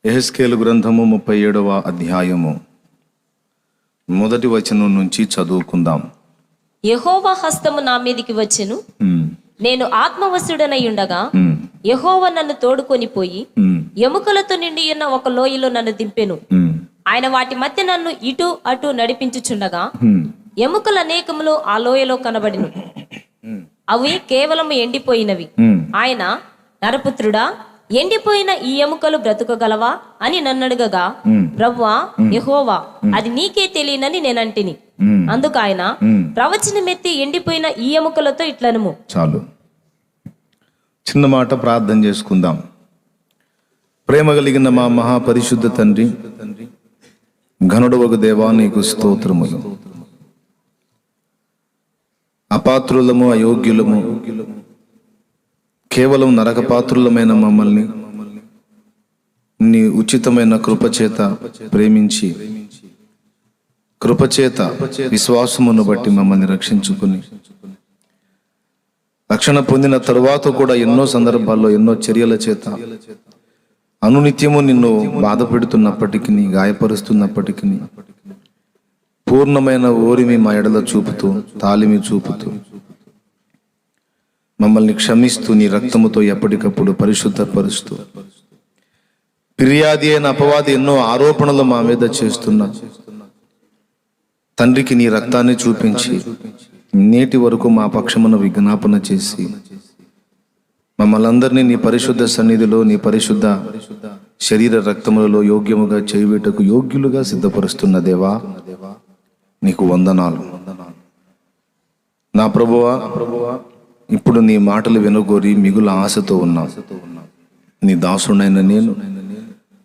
యెహెజ్కేలు గ్రంథము 37వ అధ్యాయము మొదటి వచనం నుంచి చదువుకుందాం. యెహోవా హస్తము నా మీదికి వచ్చెను, నేను ఆత్మవశుడనై ఉండగా యెహోవా నన్ను తోడుకొని పోయి ఎముకలతో నిండి ఉన్న ఒక లోయలో నన్ను దింపెను. ఆయన వాటి మధ్య నన్ను ఇటు అటు నడిపించుచుండగా ఎముకలు అనేకములు ఆ లోయలో కనబడిను. అవి కేవలం ఎండిపోయినవి. ఆయన, నరపుత్రుడా, ఎండిపోయిన ఈ ఎముకలు బ్రతుకగలవా అని నన్నడుగగా, ప్రభువా యెహోవా, అది నీకే తెలియనని నేనంటిని. అందుకు ఆయన, ప్రవచనమెత్తి ఎండిపోయిన ఈ ఎముకలతో ఇట్లనుము. చాలు, చిన్న మాట ప్రార్థన చేసుకుందాం. ప్రేమ కలిగిన మా మహాపరిశుద్ధ తండ్రి, ఘనుడవగు దేవా, నీకు స్తోత్రములు. అపాత్రులము, అయోగ్యులము, కేవలం నరకపాత్రులమైన మమ్మల్ని నీ ఉచితమైన కృపచేత ప్రేమించి, కృపచేత విశ్వాసమును బట్టి మమ్మల్ని రక్షించుకుని, రక్షణ పొందిన తరువాత కూడా ఎన్నో సందర్భాల్లో ఎన్నో చర్యల చేత అనునిత్యము నిన్ను బాధ పెడుతున్నప్పటికీ, గాయపరుస్తున్నప్పటికీ పూర్ణమైన ఓరిమి మా ఎడల చూపుతూ, తాలిమి చూపుతూ మమ్మల్ని క్షమిస్తూ, నీ రక్తముతో ఎప్పటికప్పుడు పరిశుద్ధపరుస్తూ, ఫిర్యాది అయిన అపవాది ఎన్నో ఆరోపణలు మా మీద చేస్తున్నా తండ్రికి నీ రక్తాన్ని చూపించి నేటి వరకు మా పక్షమున విజ్ఞాపన చేసి మమ్మల్ని అందరినీ నీ పరిశుద్ధ సన్నిధిలో, నీ పరిశుద్ధ శరీర రక్తములలో యోగ్యముగా చేయుటకు యోగ్యులుగా సిద్ధపరుస్తున్న దేవా, నీకు వందనాలు. నా ప్రభువా, ఇప్పుడు నీ మాటలు వినగోరి మిగుల ఆశతో ఉన్నా. నీ దాసుడైన నేను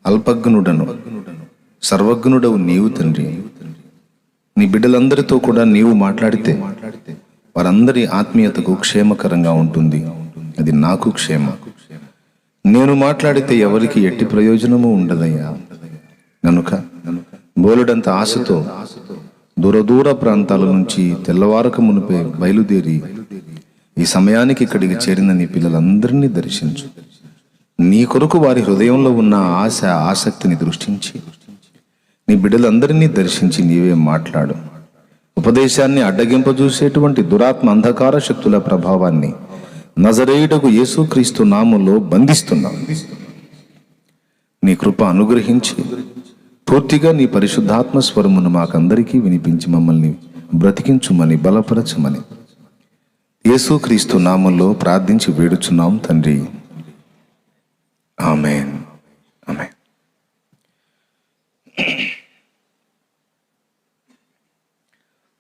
అల్పజ్ఞుడను, సర్వజ్ఞుడవు నీవు తండ్రి. నీ బిడ్డలందరితో కూడా నీవు మాట్లాడితే వారందరి ఆత్మీయతకు క్షేమకరంగా ఉంటుంది. అది నాకు క్షేమ. నేను మాట్లాడితే ఎవరికి ఎట్టి ప్రయోజనము ఉండదయ్యా. కనుక బోలెడంత ఆశతో దూర ప్రాంతాల నుంచి తెల్లవారక మునిపే బయలుదేరి ఈ సమయానికి ఇక్కడికి చేరిన నీ పిల్లలందరినీ దర్శించు. నీ కొరకు వారి హృదయంలో ఉన్న ఆశ, ఆసక్తిని దృష్టించి నీ బిడ్డలందరినీ దర్శించి నీవే మాట్లాడు. ఉపదేశాన్ని అడ్డగింపజూసేటువంటి దురాత్మ అంధకార శక్తుల ప్రభావాన్ని నజరేయుడకు యేసుక్రీస్తు నామములో బంధిస్తున్నాం. నీ కృప అనుగ్రహించి పూర్తిగా నీ పరిశుద్ధాత్మ స్వరమును మాకందరికీ వినిపించి మమ్మల్ని బ్రతికించుమని, బలపరచమని యేసుక్రీస్తు నామములో ప్రార్థించి వేడుచున్నాం తండ్రి. ఆమేన్, ఆమేన్.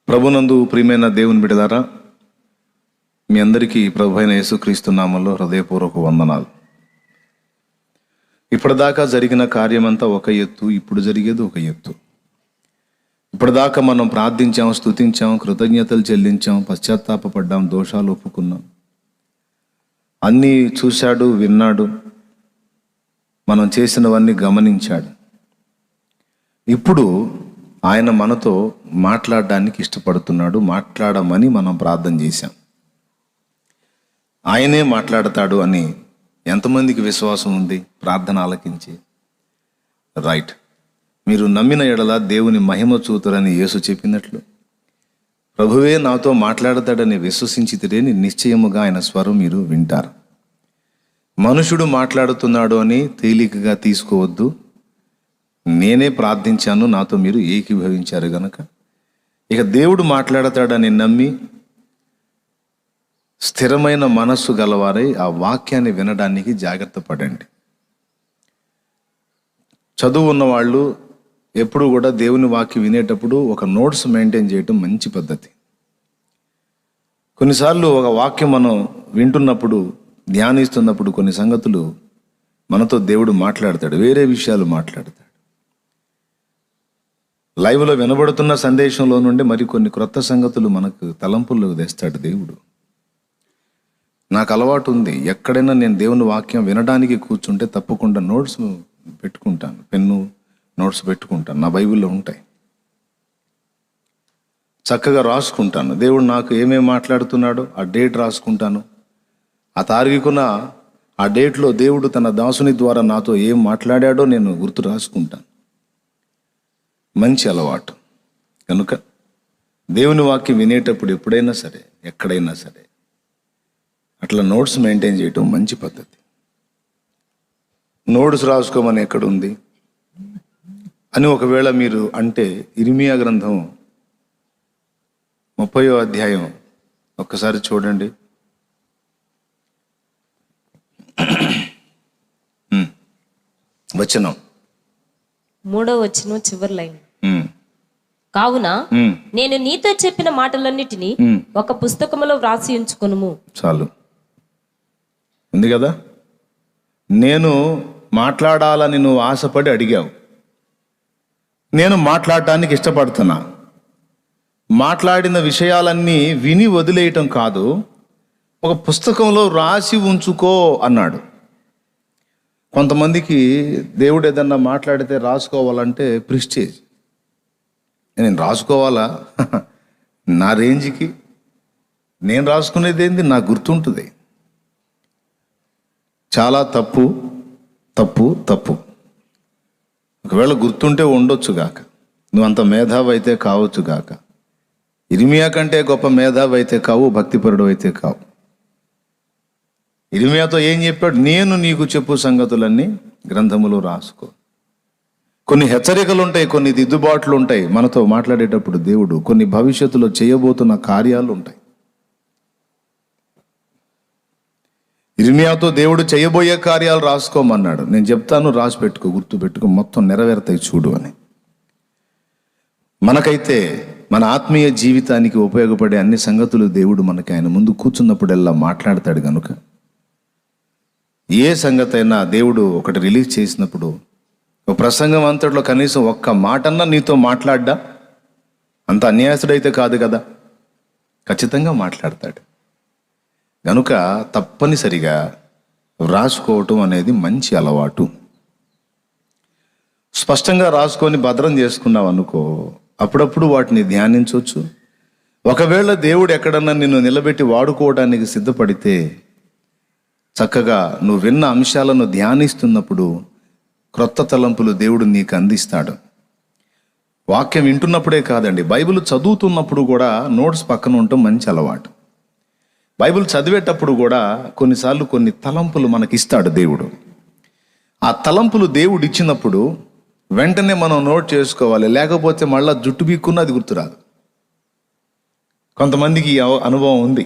ప్రభునందు ప్రియమైన దేవుని బిడ్డలారా, మీ అందరికీ ప్రభు అయిన యేసుక్రీస్తు నామములో హృదయపూర్వక వందనాలు. ఇప్పటిదాకా జరిగిన కార్యమంతా ఒక ఎత్తు, ఇప్పుడు జరిగేది ఒక ఎత్తు. ఇప్పటిదాకా మనం ప్రార్థించాం, స్తుతించాం, కృతజ్ఞతలు చెల్లించాం, పశ్చాత్తాపడ్డాం, దోషాలు ఒప్పుకున్నాం. అన్నీ చూశాడు, విన్నాడు, మనం చేసినవన్నీ గమనించాడు. ఇప్పుడు ఆయన మనతో మాట్లాడడానికి ఇష్టపడుతున్నాడు. మాట్లాడమని మనం ప్రార్థన చేశాం. ఆయనే మాట్లాడతాడు అని ఎంతమందికి విశ్వాసం ఉంది? ప్రార్థన ఆలకించి రైట్. మీరు నమ్మిన ఎడల దేవుని మహిమ చూతురని యేసు చెప్పినట్లు ప్రభువే నాతో మాట్లాడతాడని విశ్వసించితేనే నిశ్చయముగా ఆయన స్వరం మీరు వింటారు. మనుషుడు మాట్లాడుతున్నాడు అని తేలికగా తీసుకోవద్దు. నేనే ప్రార్థించాను, నాతో మీరు ఏకీభవించారు గనక ఇక దేవుడు మాట్లాడతాడని నమ్మి స్థిరమైన మనస్సు గలవారై ఆ వాక్యాన్ని వినడానికి జాగ్రత్త పడండి. చదువు ఉన్నవాళ్ళు ఎప్పుడు కూడా దేవుని వాక్యం వినేటప్పుడు ఒక నోట్స్ మెయింటైన్ చేయటం మంచి పద్ధతి. కొన్నిసార్లు ఒక వాక్యం మనం వింటున్నప్పుడు, ధ్యానిస్తున్నప్పుడు కొన్ని సంగతులు మనతో దేవుడు మాట్లాడతాడు, వేరే విషయాలు మాట్లాడతాడు. లైవ్లో వినబడుతున్న సందేశంలో నుండి మరికొన్ని క్రొత్త సంగతులు మనకు తలంపుల్లోకి తెస్తాడు దేవుడు. నాకు అలవాటు ఉంది, ఎక్కడైనా నేను దేవుని వాక్యం వినడానికి కూర్చుంటే తప్పకుండా నోట్స్ పెట్టుకుంటాను, పెన్ను నోట్స్ పెట్టుకుంటాను. నా బైబిల్లో ఉంటాయి, చక్కగా రాసుకుంటాను. దేవుడు నాకు ఏమేమి మాట్లాడుతున్నాడో ఆ డేట్ రాసుకుంటాను. ఆ తారీఖున ఆ డేట్లో దేవుడు తన దాసుని ద్వారా నాతో ఏం మాట్లాడాడో నేను గుర్తు రాసుకుంటాను. మంచి అలవాటు. కనుక దేవుని వాక్యం వినేటప్పుడు ఎప్పుడైనా సరే, ఎక్కడైనా సరే అట్లా నోట్స్ మెయింటైన్ చేయటం మంచి పద్ధతి. నోట్స్ రాసుకోమని ఎక్కడుంది అని ఒకవేళ మీరు అంటే, ఇర్మియా గ్రంథం 30వ అధ్యాయం ఒక్కసారి చూడండి. వచనం 3వ వచనం చివరి లైన్. కావున నేను నీతో చెప్పిన మాటలన్నిటినీ ఒక పుస్తకములో వ్రాసి ఉంచుకొనుము. చాలు, ఉంది కదా. నేను మాట్లాడాలని నువ్వు ఆశపడి అడిగావు, నేను మాట్లాడటానికి ఇష్టపడుతున్నా. మాట్లాడిన విషయాలన్నీ విని వదిలేయటం కాదు, ఒక పుస్తకంలో రాసి ఉంచుకో అన్నాడు. కొంతమందికి దేవుడు ఏదన్నా మాట్లాడితే రాసుకోవాలంటే ప్రిస్టేజ్. నేను రాసుకోవాలా? నా రేంజ్కి నేను రాసుకునేది ఏంది, నాకు గుర్తుంటుంది. చాలా తప్పు తప్పు తప్పు. ఒకవేళ గుర్తుంటే ఉండొచ్చు గాక, నువ్వు అంత మేధావి అయితే కావచ్చు గాక. ఇర్మియా కంటే గొప్ప మేధావి అయితే కావు, భక్తిపరుడు అయితే కావు. ఇర్మియాతో ఏం చెప్పాడు? నేను నీకు చెప్పు సంగతులన్నీ గ్రంథములో రాసుకో. కొన్ని హెచ్చరికలు ఉంటాయి, కొన్ని దిద్దుబాట్లు ఉంటాయి. మనతో మాట్లాడేటప్పుడు దేవుడు కొన్ని భవిష్యత్తులో చేయబోతున్న కార్యాలు ఉంటాయి. ఇర్మియాతో దేవుడు చేయబోయే కార్యాలు రాసుకోమన్నాడు. నేను చెప్తాను, రాసి పెట్టుకో, గుర్తు పెట్టుకో, మొత్తం నెరవేరుతాయి చూడు అని. మనకైతే మన ఆత్మీయ జీవితానికి ఉపయోగపడే అన్ని సంగతులు దేవుడు మనకి ఆయన ముందు కూర్చున్నప్పుడల్లా మాట్లాడతాడు. కనుక ఏ సంగతి అయినా దేవుడు ఒకటి రిలీజ్ చేసినప్పుడు, ఒక ప్రసంగం అంతట్లో కనీసం ఒక్క మాటన్నా నీతో మాట్లాడ్డా, అంత అన్యాయస్తుడైతే కాదు కదా, ఖచ్చితంగా మాట్లాడతాడు. కనుక తప్పనిసరిగా రాసుకోవటం అనేది మంచి అలవాటు. స్పష్టంగా రాసుకొని భద్రం చేసుకున్నావు అనుకో, అప్పుడప్పుడు వాటిని ధ్యానించవచ్చు. ఒకవేళ దేవుడు ఎక్కడన్నా నిన్ను నిలబెట్టి వాడుకోవడానికి సిద్ధపడితే, చక్కగా నువ్వు విన్న అంశాలను ధ్యానిస్తున్నప్పుడు క్రొత్త తలంపులు దేవుడు నీకు అందిస్తాడు. వాక్యం వింటున్నప్పుడే కాదండి, బైబిల్ చదువుతున్నప్పుడు కూడా నోట్స్ పక్కన ఉండటం మంచి అలవాటు. బైబిల్ చదివేటప్పుడు కూడా కొన్నిసార్లు కొన్ని తలంపులు మనకిస్తాడు దేవుడు. ఆ తలంపులు దేవుడు ఇచ్చినప్పుడు వెంటనే మనం నోట్ చేసుకోవాలి, లేకపోతే మళ్ళీ జుట్టు బీక్కున్న అది గుర్తురాదు. కొంతమందికి ఈ అనుభవం ఉంది.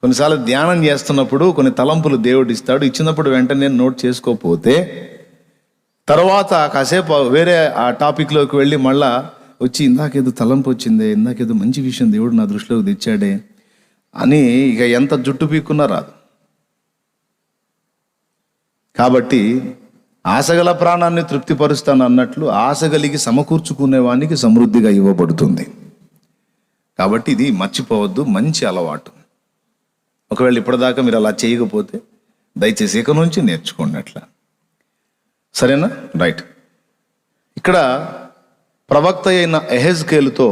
కొన్నిసార్లు ధ్యానం చేస్తున్నప్పుడు కొన్ని తలంపులు దేవుడు ఇస్తాడు, ఇచ్చినప్పుడు వెంటనే నోట్ చేసుకోకపోతే తర్వాత కాసేపు వేరే ఆ టాపిక్లోకి వెళ్ళి మళ్ళా వచ్చి ఇందాకేదో తలంపు వచ్చిందే, ఇందాకేదో మంచి విషయం దేవుడు నా దృష్టిలోకి తెచ్చాడే అని ఇక ఎంత జుట్టు పీక్కున్నా రాదు. కాబట్టి ఆశగల ప్రాణాన్ని తృప్తిపరుస్తాను అన్నట్లు ఆశగలిగి సమకూర్చుకునేవానికి సమృద్ధిగా ఇవ్వబడుతుంది. కాబట్టి ఇది మర్చిపోవద్దు, మంచి అలవాటు. ఒకవేళ ఇప్పటిదాకా మీరు అలా చేయకపోతే దయచేసి ఇక నుంచి నేర్చుకోండి అట్లా, సరేనా? రైట్. ఇక్కడ ప్రవక్త అయిన యెహెజ్కేలుతో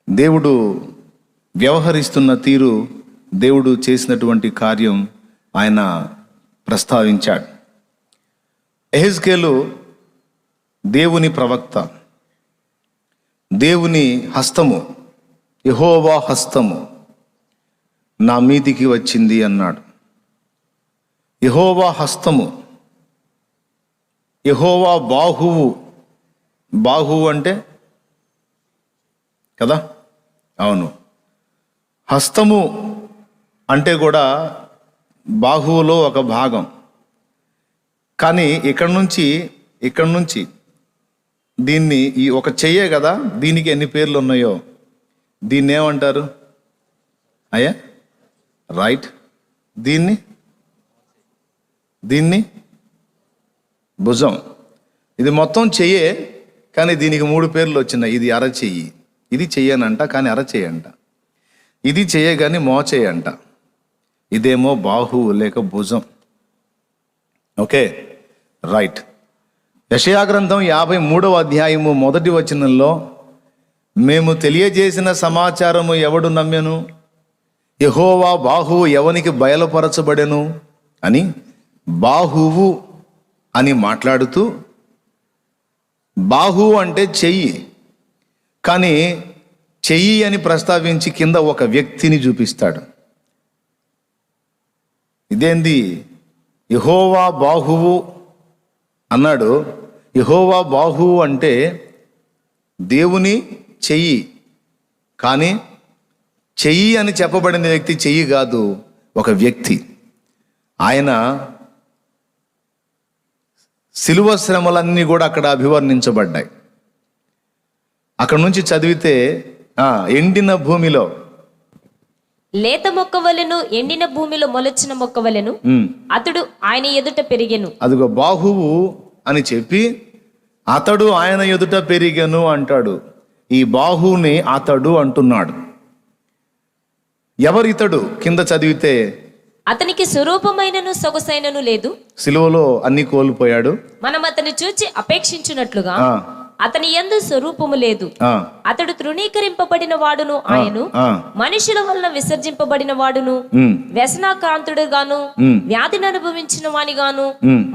దేవుడు వ్యవహరిస్తున్న తీరు, దేవుడు చేసినటువంటి కార్యం ఆయన ప్రస్తావించాడు. యెహెజ్కేలు దేవుని ప్రవక్త. దేవుని హస్తము, యెహోవా హస్తము నా మీదికి వచ్చింది అన్నాడు. యెహోవా హస్తము, యెహోవా బాహువు. బాహువు అంటే కదా, అవును. హస్తము అంటే కూడా బాహువులో ఒక భాగం. కానీ ఇక్కడ నుంచి దీన్ని ఈ ఒక చెయ్యే కదా, దీనికి ఎన్ని పేర్లు ఉన్నాయో దీన్ని ఏమంటారు అయ్యా? రైట్. దీన్ని భుజం. ఇది మొత్తం చెయ్యే, కానీ దీనికి 3 పేర్లు వచ్చినాయి. ఇది అరచెయ్యి, ఇది చెయ్యనంట కానీ అరచెయ్యంట. ఇది చెయ్య కానీ మోచేయంట. ఇదేమో బాహువు లేక భుజం. Okay, right. యెషయా గ్రంథం 53వ అధ్యాయము 1వ వచనంలో, మేము తెలియజేసిన సమాచారము ఎవడు నమ్మెను, యెహోవా బాహువు ఎవనికి బయలుపరచబడెను అని బాహువు అని మాట్లాడుతూ, బాహువు అంటే చెయ్యి, కానీ చెయ్యి అని ప్రస్తావించి కింద ఒక వ్యక్తిని చూపిస్తాడు. ఇదేంది యెహోవా బాహువు అన్నాడు. యెహోవా బాహువు అంటే దేవుని చెయ్యి, కానీ చెయ్యి అని చెప్పబడిన వ్యక్తి చెయ్యి కాదు, ఒక వ్యక్తి. ఆయన శిలువ శ్రమలన్నీ కూడా అక్కడ అభివర్ణించబడ్డాయి. అక్కడ నుంచి చదివితే ఎండిన భూమిలో లేత మొక్క వలెను ఎండిన భూమిలో మొలచిన మొక్క వలెను అతడు ఆయన ఎదుట పెరిగెను. అదిగో బాహువు అని చెప్పి అతడు ఆయన ఎదుట పెరిగెను అంటాడు. ఈ బాహువుని అతడు అంటున్నాడు. ఎవరితడు? కింద చదివితే అతనికి స్వరూపమైనను సొగసైనను లేదు, సిలువలో అన్ని కోల్పోయాడు. మనం అతన్ని చూచి అపేక్షించున్నట్లుగా అతని యందు స్వరూపము లేదు. అతడు తృణీకరింపబడిన వాడును, ఆయను మనుషుల వలన విసర్జింపబడిన వాడును, వ్యసనాక్రాంతుడు గాను వ్యాధిని అనుభవించిన వానిగాను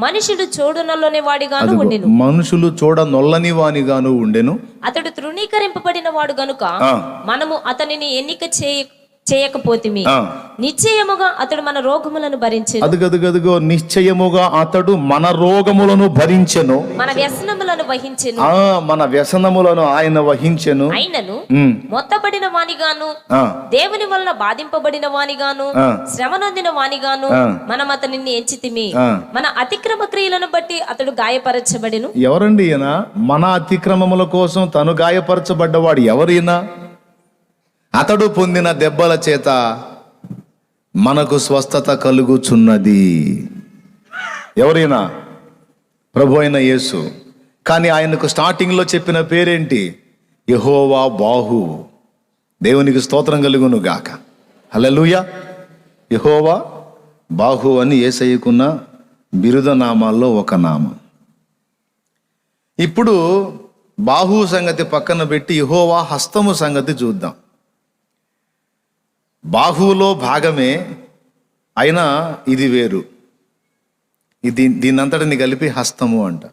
మనుషుడు చూడనొల్లని వాడిగాను ఉండెను. మనుషులు చూడనొల్లని వానిగాను ఉండెను. అతడు తృణీకరింపబడిన వాడు గనుక మనము అతనిని ఎన్నిక చేయకపోతిమి. నిశ్చయముగా అతడు మన రోగములను భరించెను. అదుగదుగదుగో నిశ్చయముగా అతడు మన రోగములను భరించెను, మన వ్యసనములను వహించెను. మన వ్యసనములను ఆయన వహించెను. అయినను మొత్తబడిన వానిగాను దేవుని వలన బాధింపబడిన వానిగాను శ్రమ నొందిన వానిగాను మనం అతనిని ఎంచితిమి. మన అతిక్రమ క్రియలను బట్టి అతడు గాయపరచబడెను. ఎవరండి ఈయన? మన అతిక్రమముల కోసం తను గాయపరచబడ్డవాడు ఎవరైనా? అతడు పొందిన దెబ్బల చేత మనకు స్వస్థత కలుగుచున్నది. ఎవరైనా? ప్రభు అయిన యేసు. కానీ ఆయనకు స్టార్టింగ్లో చెప్పిన పేరేంటి? యెహోవా బాహు. దేవునికి స్తోత్రం కలుగును గాక. హల్లెలూయా. యెహోవా బాహు అని యేసయ్యకున్న బిరుద నామాల్లో ఒక నామం. ఇప్పుడు బాహు సంగతి పక్కన పెట్టి యెహోవా హస్తము సంగతి చూద్దాం. బాహువులో భాగమే అయినా ఇది వేరు. దీనంతటిని కలిపి హస్తము అంట.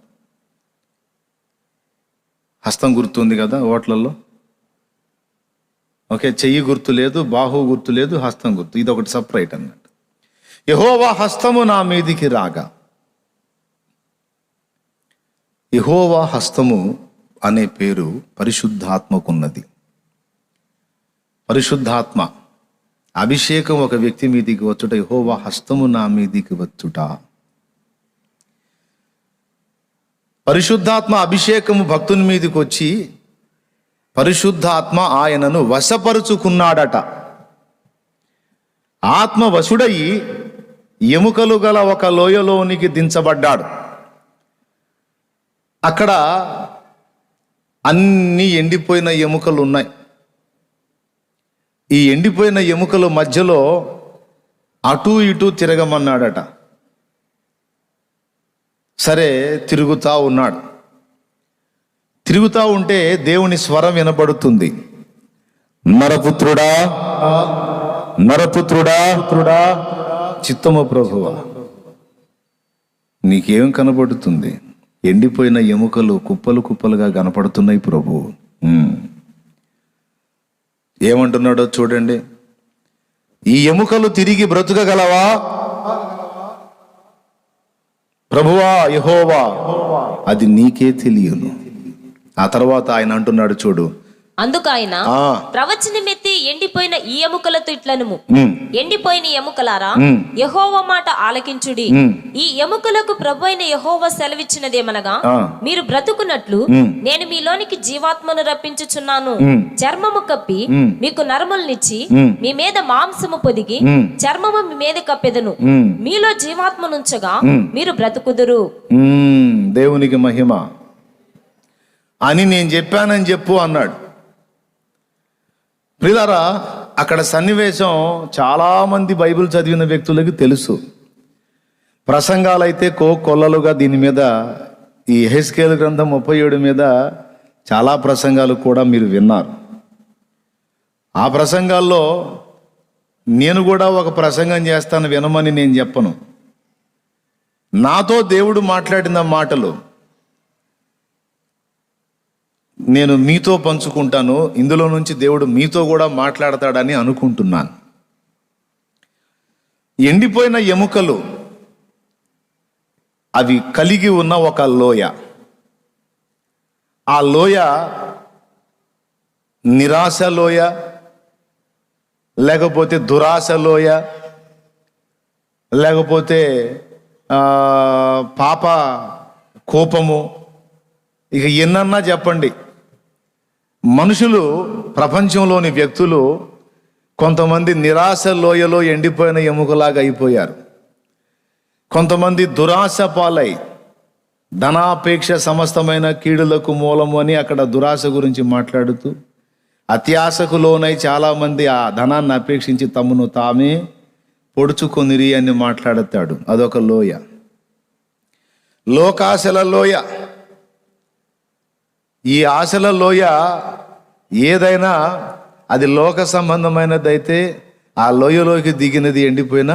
హస్తం గుర్తుంది కదా ఓట్లలో. ఓకే, చెయ్యి గుర్తు లేదు, బాహువు గుర్తు లేదు, హస్తం గుర్తు. ఇది ఒకటి సపరేట్ అన్నట్టు. యెహోవా హస్తము నా మీదికి రాగా. యెహోవా హస్తము అనే పేరు పరిశుద్ధాత్మకున్నది. పరిశుద్ధాత్మ అభిషేకం ఒక వ్యక్తి మీదికి వచ్చుట, యెహోవా హస్తము నా మీదికి వచ్చుట. పరిశుద్ధాత్మ అభిషేకము భక్తుని మీదికి వచ్చి పరిశుద్ధాత్మ ఆయనను వశపరుచుకున్నాడట. ఆత్మ వశుడయి ఎముకలు గల ఒక లోయలోనికి దించబడ్డాడు. అక్కడ అన్ని ఎండిపోయిన ఎముకలు ఉన్నాయి. ఈ ఎండిపోయిన ఎముకల మధ్యలో అటూ ఇటూ తిరగమన్నాడట. సరే, తిరుగుతా ఉన్నాడు. తిరుగుతా ఉంటే దేవుని స్వరం వినబడుతుంది. నరపుత్రుడా, నరపుత్రుడా, పుత్రుడా, చిత్తము ప్రభువా. నీకేం కనబడుతుంది? ఎండిపోయిన ఎముకలు కుప్పలు కుప్పలుగా కనపడుతున్నాయి ప్రభు. ఏమంటున్నాడో చూడండి. ఈ ఎముకలు తిరిగి బ్రతుకగలవా? ప్రభువా యెహోవా, అది నీకే తెలియను. ఆ తర్వాత ఆయన అంటున్నాడు చూడు. అందుకు ఆయన ప్రవచనమెత్తి ఎండిపోయిన ఈ ఎముకలతో ఇట్లనుము, ఎండిపోయిన ఎముకలారా, యెహోవా మాట ఆలకించుడి. ఈ ఎముకలకు ప్రభు అయిన యెహోవా సెలవిచ్చినదేమనగా, మీరు బ్రతుకున్నట్లు నేను మీలోనికి జీవాత్మను రప్పించుచున్నాను. చర్మము కప్పి మీకు నరములనిచ్చి మీ మీద మాంసము పొదిగి చర్మము మీ మీద కప్పెదను. మీలో జీవాత్మనుంచగా మీరు బ్రతుకుదురు. దేవునికి మహిమ అని నేను చెప్పానని చెప్పు అన్నాడు. ప్రియులారా, అక్కడ సన్నివేశం చాలామంది బైబిల్ చదివిన వ్యక్తులకి తెలుసు. ప్రసంగాలైతే కొల్లలుగా దీని మీద, ఈ యెహెజ్కేలు గ్రంథం 37 మీద చాలా ప్రసంగాలు కూడా మీరు విన్నారు. ఆ ప్రసంగాల్లో నేను కూడా ఒక ప్రసంగం చేస్తాను, వినమని నేను చెప్పను. నాతో దేవుడు మాట్లాడిన మాటలు నేను మీతో పంచుకుంటాను. ఇందులో నుంచి దేవుడు మీతో కూడా మాట్లాడతాడని అనుకుంటున్నాను. ఎండిపోయిన ఎముకలు అవి కలిగి ఉన్న ఒక లోయ. ఆ లోయ నిరాశ లోయ, లేకపోతే దురాశ లోయ, లేకపోతే పాప కోపము, ఇక ఎన్నన్నా చెప్పండి. మనుషులు, ప్రపంచంలోని వ్యక్తులు కొంతమంది నిరాశ లోయలో ఎండిపోయిన ఎముకలాగా అయిపోయారు. కొంతమంది దురాశ పాలై ధనాపేక్ష సమస్తమైన కీడులకు మూలము అని అక్కడ దురాశ గురించి మాట్లాడుతూ, అత్యాశకు లోనై చాలామంది ఆ ధనాన్ని అపేక్షించి తమను తామే పొడుచుకొనిరి అని మాట్లాడతాడు. అదొక లోయ. లోకాశల లోయ. ఈ ఆశల లోయ ఏదైనా అది లోక సంబంధమైనదైతే ఆ లోయలోకి దిగినది ఎండిపోయిన,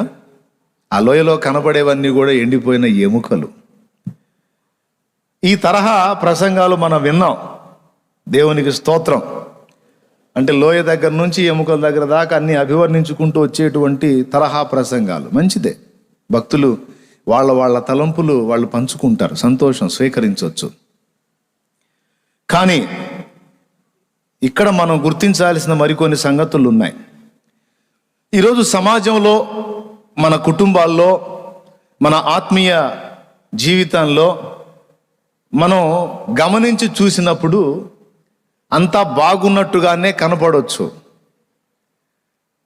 ఆ లోయలో కనబడేవన్నీ కూడా ఎండిపోయిన ఎముకలు. ఈ తరహా ప్రసంగాలు మనం విన్నాం. దేవునికి స్తోత్రం. అంటే లోయ దగ్గర నుంచి ఎముకల దగ్గర దాకా అన్ని అభివర్ణించుకుంటూ వచ్చేటువంటి తరహా ప్రసంగాలు మంచిదే. భక్తులు వాళ్ళ తలంపులు వాళ్ళు పంచుకుంటారు, సంతోషం, స్వీకరించవచ్చు. కానీ ఇక్కడ మనం గుర్తించాల్సిన మరికొన్ని సంగతులు ఉన్నాయి. ఈరోజు సమాజంలో, మన కుటుంబాల్లో, మన ఆత్మీయ జీవితంలో మనం గమనించి చూసినప్పుడు అంతా బాగున్నట్టుగానే కనపడవచ్చు.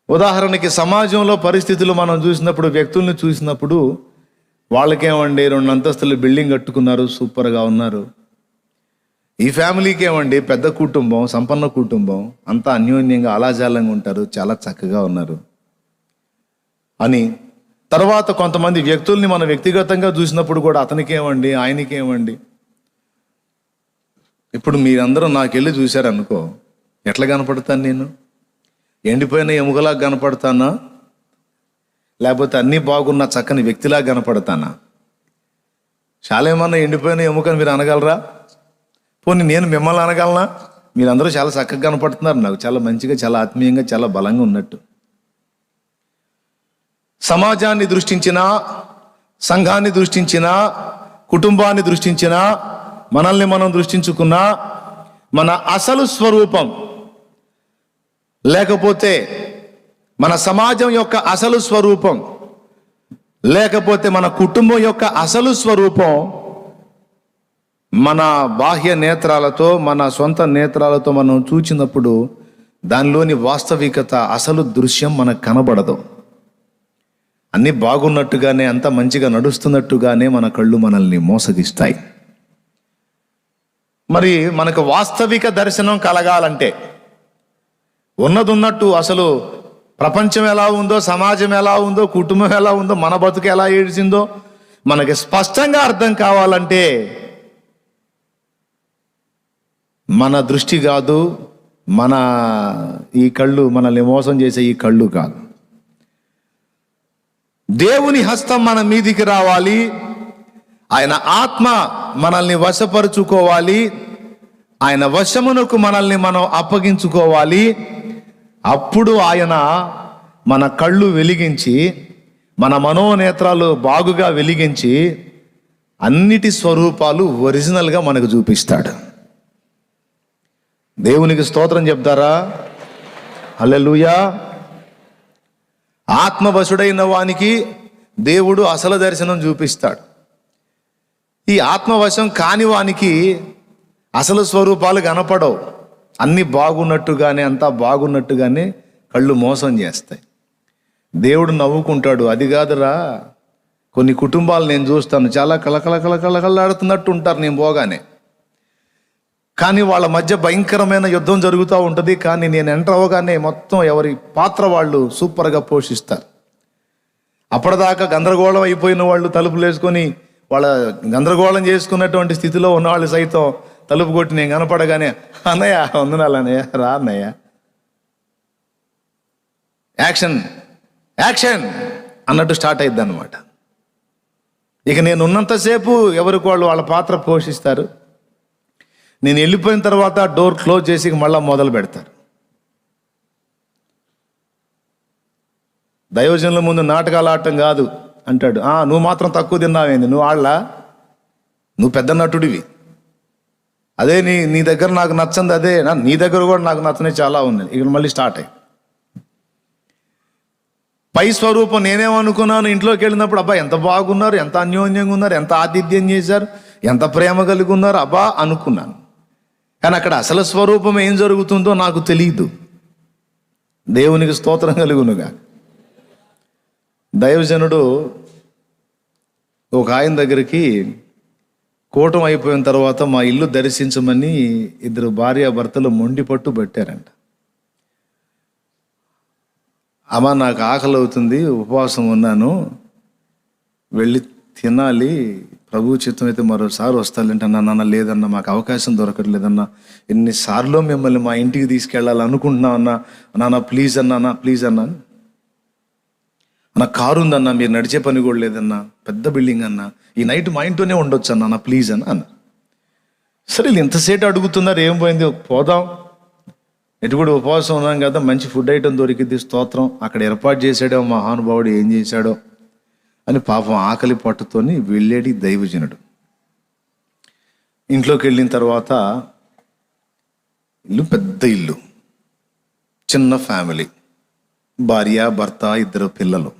ఉదాహరణకి సమాజంలో పరిస్థితులు మనం చూసినప్పుడు, వ్యక్తుల్ని చూసినప్పుడు వాళ్ళకేమండి 2 అంతస్తులు బిల్డింగ్ కట్టుకున్నారు, సూపర్గా ఉన్నారు. ఈ ఫ్యామిలీకి ఏమండి పెద్ద కుటుంబం, సంపన్న కుటుంబం, అంతా అన్యోన్యంగా అలాజాలంగా ఉంటారు, చాలా చక్కగా ఉన్నారు అని. తర్వాత కొంతమంది వ్యక్తుల్ని మనం వ్యక్తిగతంగా చూసినప్పుడు కూడా అతనికేమండి, ఆయనకేమండి. ఇప్పుడు మీరందరూ నాకెళ్ళి చూశారనుకో, ఎట్లా కనపడతాను నేను? ఎండిపోయిన ఎముకలా కనపడతానా, లేకపోతే అన్నీ బాగున్న చక్కని వ్యక్తిలా కనపడతానా? చాలా ఏమన్నా ఎండిపోయిన ఎముకని మీరు అనగలరా? పోనీ నేను మిమ్మల్ని అనగలనా? మీరందరూ చాలా చక్కగా కనపడుతున్నారు, నాకు చాలా మంచిగా, చాలా ఆత్మీయంగా, చాలా బలంగా ఉన్నట్టు. సమాజాన్ని దృష్టించినా, సంఘాన్ని దృష్టించినా, కుటుంబాన్ని దృష్టించినా, మనల్ని మనం దృష్టించుకున్నా, మన అసలు స్వరూపం, లేకపోతే మన సమాజం యొక్క అసలు స్వరూపం, లేకపోతే మన కుటుంబం యొక్క అసలు స్వరూపం మన బాహ్య నేత్రాలతో, మన సొంత నేత్రాలతో మనం చూచినప్పుడు దానిలోని వాస్తవికత, అసలు దృశ్యం మనకు కనబడదు. అన్నీ బాగున్నట్టుగానే, అంత మంచిగా నడుస్తున్నట్టుగానే మన కళ్ళు మనల్ని మోసగిస్తాయి. మరి మనకు వాస్తవిక దర్శనం కలగాలంటే, ఉన్నదున్నట్టు అసలు ప్రపంచం ఎలా ఉందో, సమాజం ఎలా ఉందో, కుటుంబం ఎలా ఉందో, మన బతుకు ఎలా ఏడ్చిందో మనకి స్పష్టంగా అర్థం కావాలంటే మన దృష్టి కాదు, మన ఈ కళ్ళు, మనల్ని మోసం చేసే ఈ కళ్ళు కాదు. దేవుని హస్తం మన మీదికి రావాలి, ఆయన ఆత్మ మనల్ని వశపరుచుకోవాలి, ఆయన వశమునకు మనల్ని మనం అప్పగించుకోవాలి. అప్పుడు ఆయన మన కళ్ళు వెలిగించి, మన మనోనేత్రాలు బాగుగా వెలిగించి అన్నిటి స్వరూపాలు ఒరిజినల్గా మనకు చూపిస్తాడు. దేవునికి స్తోత్రం చెప్తారా? హల్లెలూయా. ఆత్మవశుడైన వానికి దేవుడు అసలు దర్శనం చూపిస్తాడు. ఈ ఆత్మవశం కాని వానికి అసలు స్వరూపాలు కనపడవు. అన్నీ బాగున్నట్టుగానే, అంతా బాగున్నట్టుగానే కళ్ళు మోసం చేస్తాయి. దేవుడు నవ్వుకుంటాడు. అది కాదురా, కొన్ని కుటుంబాలు నేను చూస్తాను, చాలా కళకళకళకళకళలాడుతున్నట్టు ఉంటారు నేను పోగానే, కానీ వాళ్ళ మధ్య భయంకరమైన యుద్ధం జరుగుతూ ఉంటుంది. కానీ నేను ఎంటర్ అవగానే మొత్తం ఎవరి పాత్ర వాళ్ళు సూపర్గా పోషిస్తారు. అప్పటిదాకా గందరగోళం అయిపోయిన వాళ్ళు తలుపులు వేసుకొని వాళ్ళ గందరగోళం చేసుకున్నటువంటి స్థితిలో ఉన్నవాళ్ళు సైతం తలుపు కొట్టి నేను కనపడగానే, అన్నయ్య వందనాలు అన్నయ్య, రా అన్నయ్య, యాక్షన్ యాక్షన్ అన్నట్టు స్టార్ట్ అయిద్ది అనమాట. ఇక నేను ఉన్నంతసేపు ఎవరికి వాళ్ళు వాళ్ళ పాత్ర పోషిస్తారు. నేను వెళ్ళిపోయిన తర్వాత డోర్ క్లోజ్ చేసి మళ్ళీ మొదలు పెడతారు. దైవజనుల ముందు నాటకాలు ఆడటం కాదు అంటాడు. నువ్వు మాత్రం తక్కువ తిన్నావేంది, నువ్వు పెద్ద నటుడివి, అదే నీ దగ్గర నాకు నచ్చంది, అదే నీ దగ్గర కూడా నాకు నచ్చనే చాలా ఉంది. ఇక్కడ మళ్ళీ స్టార్ట్ అయ్యి పై స్వరూపం నేనేమనుకున్నాను. ఇంట్లోకి వెళ్ళినప్పుడు అబ్బా ఎంత బాగున్నారు, ఎంత అన్యోన్యంగా ఉన్నారు, ఎంత ఆతిథ్యం చేశారు, ఎంత ప్రేమ కలిగి ఉన్నారు అబ్బా అనుకున్నాను. కానీ అక్కడ అసలు స్వరూపం ఏం జరుగుతుందో నాకు తెలియదు. దేవునికి స్తోత్రం కలుగునుగా. దైవజనుడు ఒక ఆయన దగ్గరికి కూటం అయిపోయిన తర్వాత మా ఇల్లు దర్శించమని 2 భార్యాభర్తలు మొండి పట్టు పట్టారంట. అమ్మ నాకు ఆకలి అవుతుంది, ఉపవాసం ఉన్నాను, వెళ్ళి తినాలి, ప్రభు చిత్తం అయితే మరోసారి వస్తానంటే నాన్న లేదన్నా మాకు అవకాశం దొరకట్లేదన్నా, ఎన్నిసార్లు మిమ్మల్ని మా ఇంటికి తీసుకెళ్ళాలనుకుంటున్నా అన్నా, నాన్న ప్లీజ్ అన్నా ప్లీజ్ అన్నా, నా కారు ఉందన్నా, మీరు నడిచే పని కూడా లేదన్నా, పెద్ద బిల్డింగ్ అన్నా, ఈ నైట్ మా ఇంట్లోనే ఉండొచ్చు అన్నా ప్లీజ్ అన్న. సరే ఇంతసేపు అడుగుతున్నారు, ఏం పోయింది, పోదాం, ఎటు కూడా ఉపవాసం ఉన్నాం కదా, మంచి ఫుడ్ ఐటమ్ దొరికింది, స్తోత్రం, అక్కడ ఏర్పాటు చేశాడో మహానుభావుడు, ఏం చేశాడో అని పాపం ఆకలి పట్టుతోని వెళ్ళేది దైవజనుడు. ఇంట్లోకి వెళ్ళిన తర్వాత ఇల్లు పెద్ద ఇల్లు, చిన్న ఫ్యామిలీ, భార్య భర్త 2 పిల్లలు,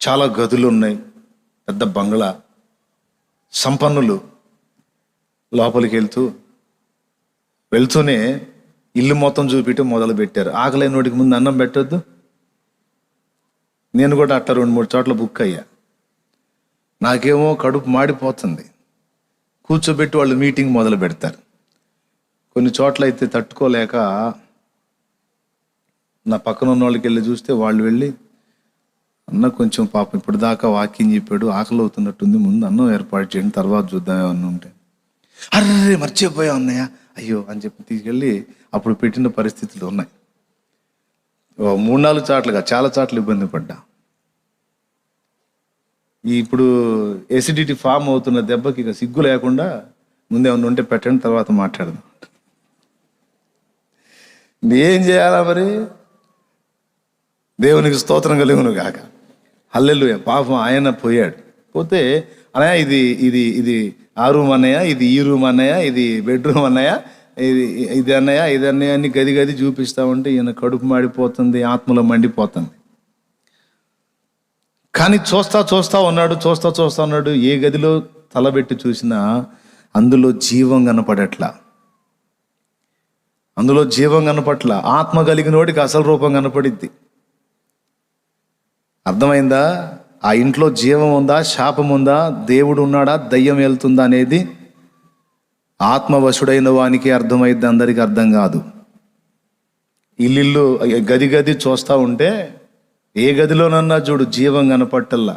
చాలా గదులు ఉన్నాయి, పెద్ద బంగ్లా, సంపన్నులు. లోపలికి వెళ్తూనే ఇల్లు మొత్తం చూపించడం మొదలు పెట్టారు. ఆకలైన నోటికి ముందు అన్నం పెట్టొద్దు. నేను కూడా అట్లా 2-3 చోట్ల బుక్ అయ్యా. నాకేమో కడుపు మాడిపోతుంది. కూర్చోబెట్టి వాళ్ళు మీటింగ్ మొదలు పెడతారు. కొన్ని చోట్ల అయితే తట్టుకోలేక నా పక్కన ఉన్న వాళ్ళకి వెళ్ళి చూస్తే వాళ్ళు వెళ్ళి, అన్న కొంచెం పాపం ఇప్పుడు దాకా వాకింగ్ చెప్పాడు, ఆకలి అవుతున్నట్టుంది, ముందు అన్నం ఏర్పాటు చేయండి, తర్వాత చూద్దాం ఏమన్నా ఉంటే. అర్రే మర్చిపోయా అన్నయ్య, అయ్యో అని చెప్పి తీసుకెళ్ళి అప్పుడు పెట్టిన పరిస్థితులు ఉన్నాయి. 3-4 చాట్లుగా చాలా చాట్లు ఇబ్బంది పడ్డా. ఇప్పుడు ఎసిడిటీ ఫామ్ అవుతున్న దెబ్బకి ఇక సిగ్గు లేకుండా ముందేమన్నా ఉంటే పెట్టండి, తర్వాత మాట్లాడదాం. ఏం చేయాలా మరి? దేవునికి స్తోత్రం కలుగును గాక. హల్లెలూయా. పాపం ఆయన పోయాడు. పోతే అన్నయ్య ఇది ఆ రూమ్ అన్నయ్య, ఇది ఈ రూమ్ అన్నయ్య, ఇది బెడ్రూమ్ అన్నయ్య, ఇది అన్నయ్య అని గది చూపిస్తా ఉంటే ఈయన కడుపు మాడిపోతుంది, ఆత్మలో మండిపోతుంది. కానీ చూస్తా ఉన్నాడు. ఏ గదిలో తలబెట్టి చూసినా అందులో జీవం కనపట్ల. ఆత్మ కలిగినోడికి అసలు రూపం కనపడిద్ది. అర్థమైందా? ఆ ఇంట్లో జీవం ఉందా, శాపం ఉందా, దేవుడు ఉన్నాడా, దయ్యం వెళ్తుందా అనేది ఆత్మవశుడైన వానికి అర్థమైద్ది, అందరికీ అర్థం కాదు. ఇల్లు గది చూస్తూ ఉంటే ఏ గదిలోనన్నా చూడు జీవం కనపట్టల్లా,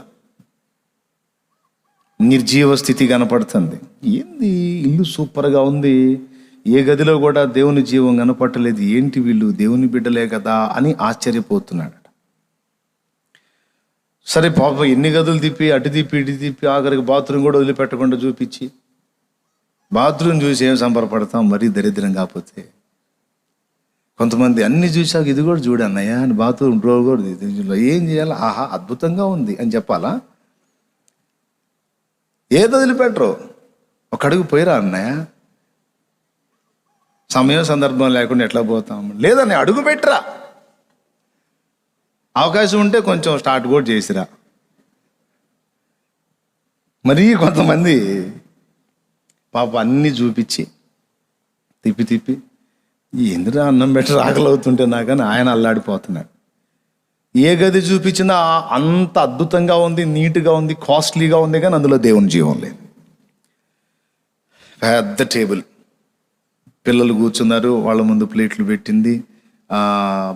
నిర్జీవ స్థితి కనపడుతుంది. ఏంది ఇల్లు సూపర్గా ఉంది, ఏ గదిలో కూడా దేవుని జీవం కనపట్టలేదు, ఏంటి వీళ్ళు దేవుని బిడ్డలే కదా అని ఆశ్చర్యపోతున్నాడు. సరే పాపం ఎన్ని గదులు తిప్పి అటు తిప్పి ఇటు తిప్పి ఆఖరికి బాత్రూమ్ కూడా వదిలిపెట్టకుండా చూపించి, బాత్రూమ్ చూసి ఏం సంబరపడతాం, మరీ దరిద్రం కాకపోతే. కొంతమంది అన్ని చూసాక ఇది కూడా చూడన్నయ్యా అని బాత్రూమ్ డోర్ కూడా ఏం చేయాలి, ఆహా అద్భుతంగా ఉంది అని చెప్పాలా? ఏది వదిలిపెట్టరు, ఒక అడుగు పోయిరా అన్నయ్య, సమయం సందర్భం లేకుండా ఎట్లా పోతాం, లేదన్నయ్య అడుగు పెట్టరా, అవకాశం ఉంటే కొంచెం స్టార్ట్ కూడా చేసిరా. మరీ కొంతమంది పాప అన్నీ చూపించి తిప్పి ఎందురా అన్నం బెటర్ ఆకలి అవుతుంటే నాకని ఆయన అల్లాడిపోతున్నాడు. ఏ గది చూపించినా అంత అద్భుతంగా ఉంది, నీట్గా ఉంది, కాస్ట్లీగా ఉంది, కానీ అందులో దేవుని జీవం లేదు. పెద్ద టేబుల్, పిల్లలు కూర్చున్నారు, వాళ్ళ ముందు ప్లేట్లు పెట్టింది,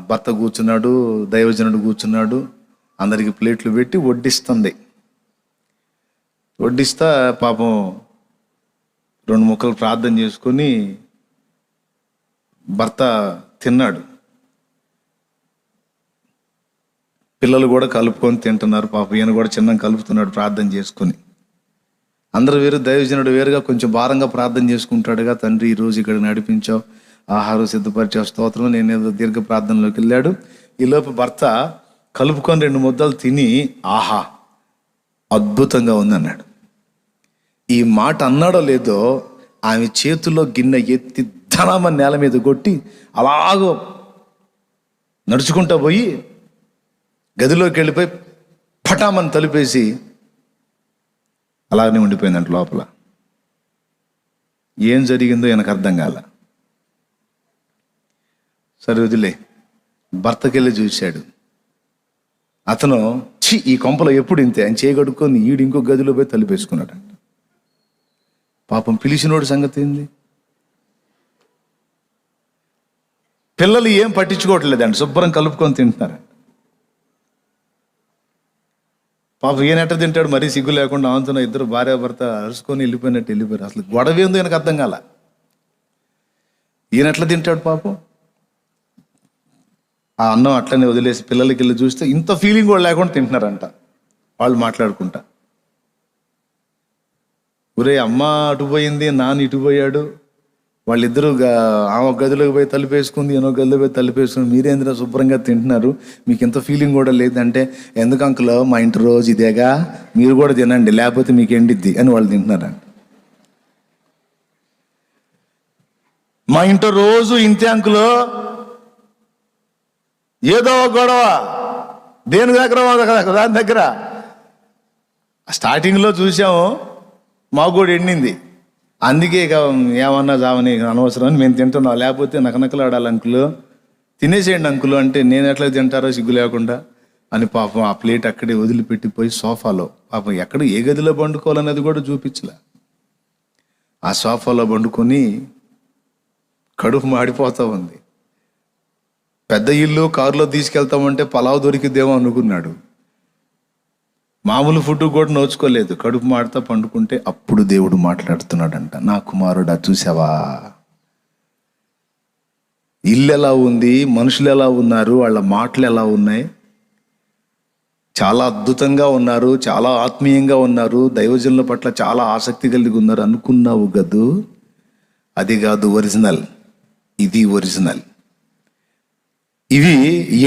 భర్త కూర్చున్నాడు, దైవజనుడు కూర్చున్నాడు, అందరికి ప్లేట్లు పెట్టి వడ్డిస్తా పాపం 2 ముక్కలు ప్రార్థన చేసుకొని భర్త తిన్నాడు. పిల్లలు కూడా కలుపుకొని తింటున్నారు. పాప ఈయన కూడా చిన్న కలుపుతున్నాడు ప్రార్థన చేసుకొని. అందరూ వేరు, దైవజనుడు వేరుగా కొంచెం భారంగా ప్రార్థన చేసుకుంటాడుగా. తండ్రి ఈరోజు ఇక్కడ నడిపించావు, ఆహారం సిద్ధపరిచే స్తోత్రం. నేను ఏదో దీర్ఘ ప్రార్థనలోకి వెళ్ళాడు. ఈలోపు భర్త కలుపుకొని 2 ముద్దలు తిని ఆహా అద్భుతంగా ఉందన్నాడు. ఈ మాట అన్నాడో లేదో ఆమె చేతిలో గిన్నె ఎత్తి ధనమని నేల మీద కొట్టి అలాగో నడుచుకుంటూ పోయి గదిలోకి వెళ్ళిపోయి పటామని తలుపేసి అలాగనే ఉండిపోయిందంట లోపల. ఏం జరిగిందో ఆయనకు అర్థం కాల. సరే వదిలే, భర్తకెళ్ళి చూశాడు. అతను ఈ కొంపలో ఎప్పుడు ఇంతే అని చేయగడుక్కొని ఈడు ఇంకో గదిలో పోయి తలుపేసుకున్నాడు. పాపం పిలిచినోడు సంగతి ఏంది? పిల్లలు ఏం పట్టించుకోవట్లేదండి, శుభ్రం కలుపుకొని తింటున్నారు. పాపం ఈయన ఎట్ట తింటాడు, మరీ సిగ్గు లేకుండా ఆంతున్న ఇద్దరు భార్యాభర్త అరుచుకొని వెళ్ళిపోయారు. అసలు గొడవ ఏందో ఆయనకు అర్థం కాల. ఈయన ఎట్లా తింటాడు పాపం? ఆ అన్నం అట్లనే వదిలేసి పిల్లలకి వెళ్ళి చూస్తే ఇంత ఫీలింగ్ కూడా లేకుండా తింటున్నారంట వాళ్ళు మాట్లాడుకుంటా. ఒరే అమ్మ అటు పోయింది, నాన్న ఇటు పోయాడు, వాళ్ళిద్దరూ ఆమె గదిలోకి పోయి తలుపేసుకుంది, ఈయన గదిలో పోయి తలుపేసుకుంది, మీరేంద్ర శుభ్రంగా తింటున్నారు, మీకు ఇంత ఫీలింగ్ కూడా లేదంటే, ఎందుకు అంకుల్ మా ఇంటి రోజు ఇదేగా, మీరు కూడా తినండి లేకపోతే మీకు ఎండిద్ది అని వాళ్ళు తింటున్నారంట. మా ఇంట్లో రోజు ఇంతే అంకుల్, ఏదో గొడవ దేని దగ్గర దాని దగ్గర. స్టార్టింగ్లో చూసాము మాకు కూడా ఎండింది, అందుకే ఇక ఏమన్నా జావని అనవసరం అని మేము తింటున్నాం, లేకపోతే నకనకలాడాలి అంకులు, తినేసేయండి అంకులు అంటే నేను ఎట్లా తింటారో సిగ్గు లేకుండా అని పాపం ఆ ప్లేట్ అక్కడే వదిలిపెట్టిపోయి సోఫాలో, పాపం ఎక్కడ ఏ గదిలో పండుకోవాలన్నది కూడా చూపించలే, ఆ సోఫాలో పండుకొని కడుపు మాడిపోతూ ఉంది. పెద్ద ఇల్లు కారులో తీసుకెళ్తామంటే పలావ్ దొరికిద్దేమో అనుకున్నాడు. మామూలు ఫుడ్ కూడా నోచుకోలేదు, కడుపు మాడుతా పండుకుంటే అప్పుడు దేవుడు మాట్లాడుతున్నాడంట, నా కుమారుడా చూసావా ఇల్లు ఎలా ఉంది, మనుషులు ఎలా ఉన్నారు, వాళ్ళ మాటలు ఎలా ఉన్నాయి, చాలా అద్భుతంగా ఉన్నారు, చాలా ఆత్మీయంగా ఉన్నారు, దైవజనుల పట్ల చాలా ఆసక్తి కలిగి ఉన్నారు అనుకున్నావు గదు, అది కాదు ఒరిజినల్, ఇది ఒరిజినల్. ఇవి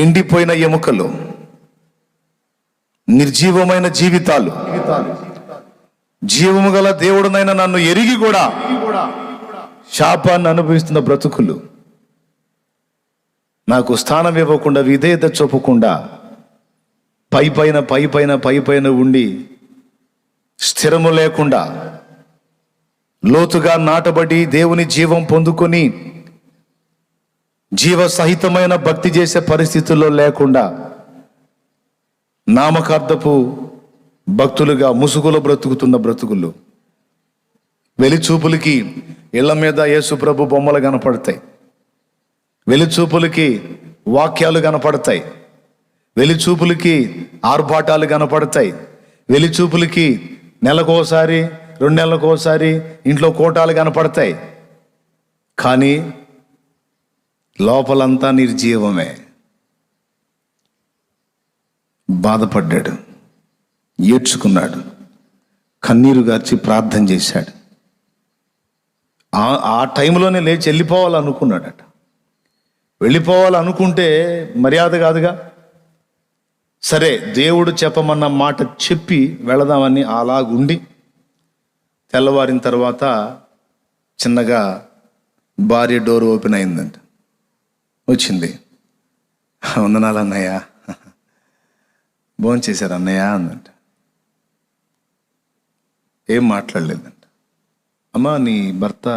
ఎండిపోయిన ఎముకలు, నిర్జీవమైన జీవితాలు, జీవము గల దేవుడునైనా నన్ను ఎరిగి కూడా శాపాన్ని అనుభవిస్తున్న బ్రతుకులు, నాకు స్థానం ఇవ్వకుండా విధేయత చూపకుండా పైపైన ఉండి స్థిరము లేకుండా లోతుగా నాటబడి దేవుని జీవం పొందుకొని జీవ సహితమైన భక్తి చేసే పరిస్థితుల్లో లేకుండా నామకార్థపు భక్తులుగా ముసుగులో బ్రతుకుతున్న బ్రతుకులు, వెలిచూపులకి ఇళ్ల మీద యేసు ప్రభు బొమ్మలు కనపడతాయి, వెలిచూపులకి వాక్యాలు కనపడతాయి, వెలిచూపులకి ఆర్భాటాలు కనపడతాయి, వెలిచూపులకి నెలకోసారి 2 నెలలకోసారి ఇంట్లో కోటాలు కనపడతాయి, కానీ లోపలంతా నిర్జీవమే. బాధపడ్డాడు, ఏడ్చుకున్నాడు, కన్నీరు గార్చి ప్రార్థన చేశాడు. ఆ టైంలోనే లేచి వెళ్ళిపోవాలనుకున్నాడట. వెళ్ళిపోవాలనుకుంటే మర్యాద కాదుగా. సరే దేవుడు చెప్పమన్న మాట చెప్పి వెళదామని అలాగుండి తెల్లవారిన తర్వాత చిన్నగా భార్య డోర్ ఓపెన్ అయిందంట. వచ్చింది, వందనాలు అన్నయ్య, భోంచేశారు అన్నయ్య అందంట. ఏం మాట్లాడలేదంట. అమ్మ నీ భర్త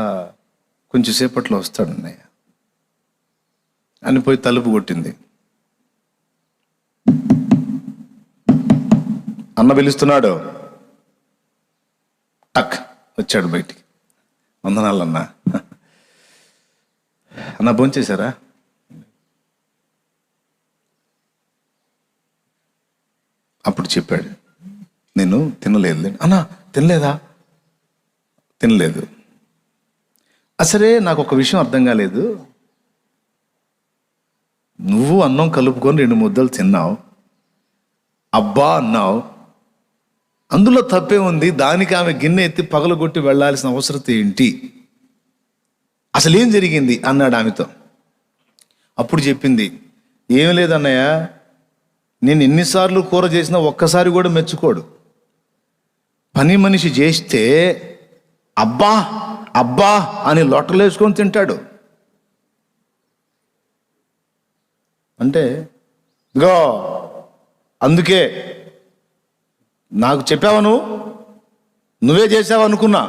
కొంచెం సేపట్లో వస్తాడు అన్నయ్య అని పోయి తలుపు కొట్టింది. అన్న పిలుస్తున్నాడు, టక్ వచ్చాడు బయటికి. వందనాలు అన్న. అన్న భోంచేశారా? అప్పుడు చెప్పాడు, నేను తినలేదు. అన్నా తినలేదా? తినలేదు. అసలే నాకు ఒక విషయం అర్థం కాలేదు, నువ్వు అన్నం కలుపుకొని 2 ముద్దలు తిన్నావు, అబ్బా అన్నావు, అందులో తప్పే ఉంది. దానికి ఆమె గిన్నె ఎత్తి పగలగొట్టి వెళ్ళాల్సిన అవసరం ఏంటి? అసలు ఏం జరిగింది అన్నాడు ఆమెతో. అప్పుడు చెప్పింది, ఏం లేదన్నయ్య, నేను ఎన్నిసార్లు కూర చేసినా ఒక్కసారి కూడా మెచ్చుకోడు. పని మనిషి చేస్తే అబ్బా అబ్బా అని లొట్టలేసుకొని తింటాడు. అంటే ఇదిగో అందుకే నాకు చెప్పావా, నువ్వే చేసావు అనుకున్నా,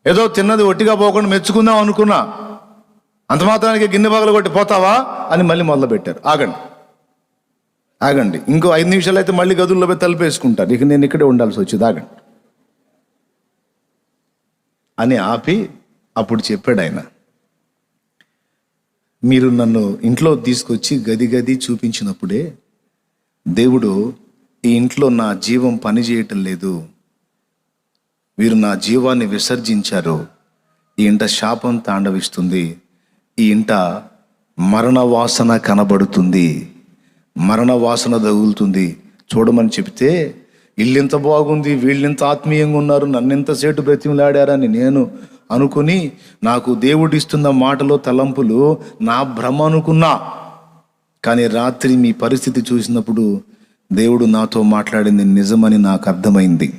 ఏదో తిన్నది ఒట్టిగా పోకుండా మెచ్చుకుందాం అనుకున్నా, అంత మాత్రానికి గిన్నె పగలు కొట్టి పోతావా అని మళ్ళీ మొదలుపెట్టారు. ఆగండి, ఇంకో 5 నిమిషాలు అయితే మళ్ళీ గదుల్లో పోయి తలుపేసుకుంటారు, ఇక నేను ఇక్కడే ఉండాల్సి వచ్చింది, ఆగండి అని ఆపి అప్పుడు చెప్పాడు ఆయన, మీరు నన్ను ఇంట్లో తీసుకొచ్చి గది చూపించినప్పుడే దేవుడు, ఈ ఇంట్లో నా జీవం పని చేయటం లేదు, వీరు నా జీవాన్ని విసర్జించారు, ఈ ఇంట శాపం తాండవిస్తుంది, ఈ ఇంట మరణ వాసన కనబడుతుంది, మరణ వాసన తగులుతుంది చూడమని చెప్తే, ఇల్లింత బాగుంది, వీళ్ళింత ఆత్మీయంగా ఉన్నారు, నన్నెంత సేటు బ్రతిమలాడారని నేను అనుకుని, నాకు దేవుడిస్తున్న మాటలో తలంపులు నా భ్రమ అనుకున్నా. కానీ రాత్రి మీ పరిస్థితి చూసినప్పుడు దేవుడు నాతో మాట్లాడింది నిజమని నాకు అర్థమైంది.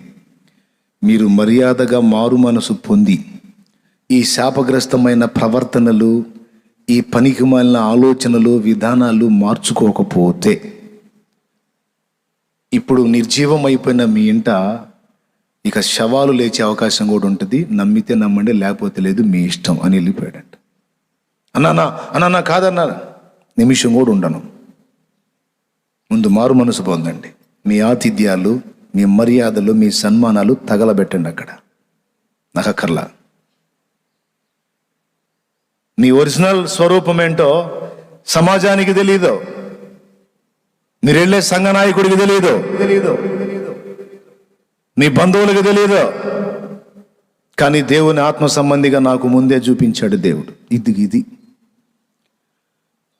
మీరు మర్యాదగా మారు మనసు పొంది ఈ శాపగ్రస్తమైన ప్రవర్తనలు, ఈ పనికిమాలిన ఆలోచనలు, విధానాలు మార్చుకోకపోతే ఇప్పుడు నిర్జీవం అయిపోయిన మీ ఇంట ఇక శవాలు లేచే అవకాశం కూడా ఉంటుంది. నమ్మితే నమ్మండి, లేకపోతే లేదు, మీ ఇష్టం అని వెళ్ళిపోయాడంట. అన్నా కాదన్నా, నిమిషం కూడా ఉండను, ముందు మారు మనసు పొందండి, మీ ఆతిథ్యాలు, మీ మర్యాదలు, మీ సన్మానాలు తగలబెట్టండి, అక్కడ నాకు అక్కర్లా. నీ ఒరిజినల్ స్వరూపం ఏంటో సమాజానికి తెలీదు, మీరు వెళ్ళే సంఘ నాయకుడికి తెలీదు, నీ బంధువులకు తెలియదు, కానీ దేవుని ఆత్మ సంబంధిగా నాకు ముందే చూపించాడు దేవుడు. ఇది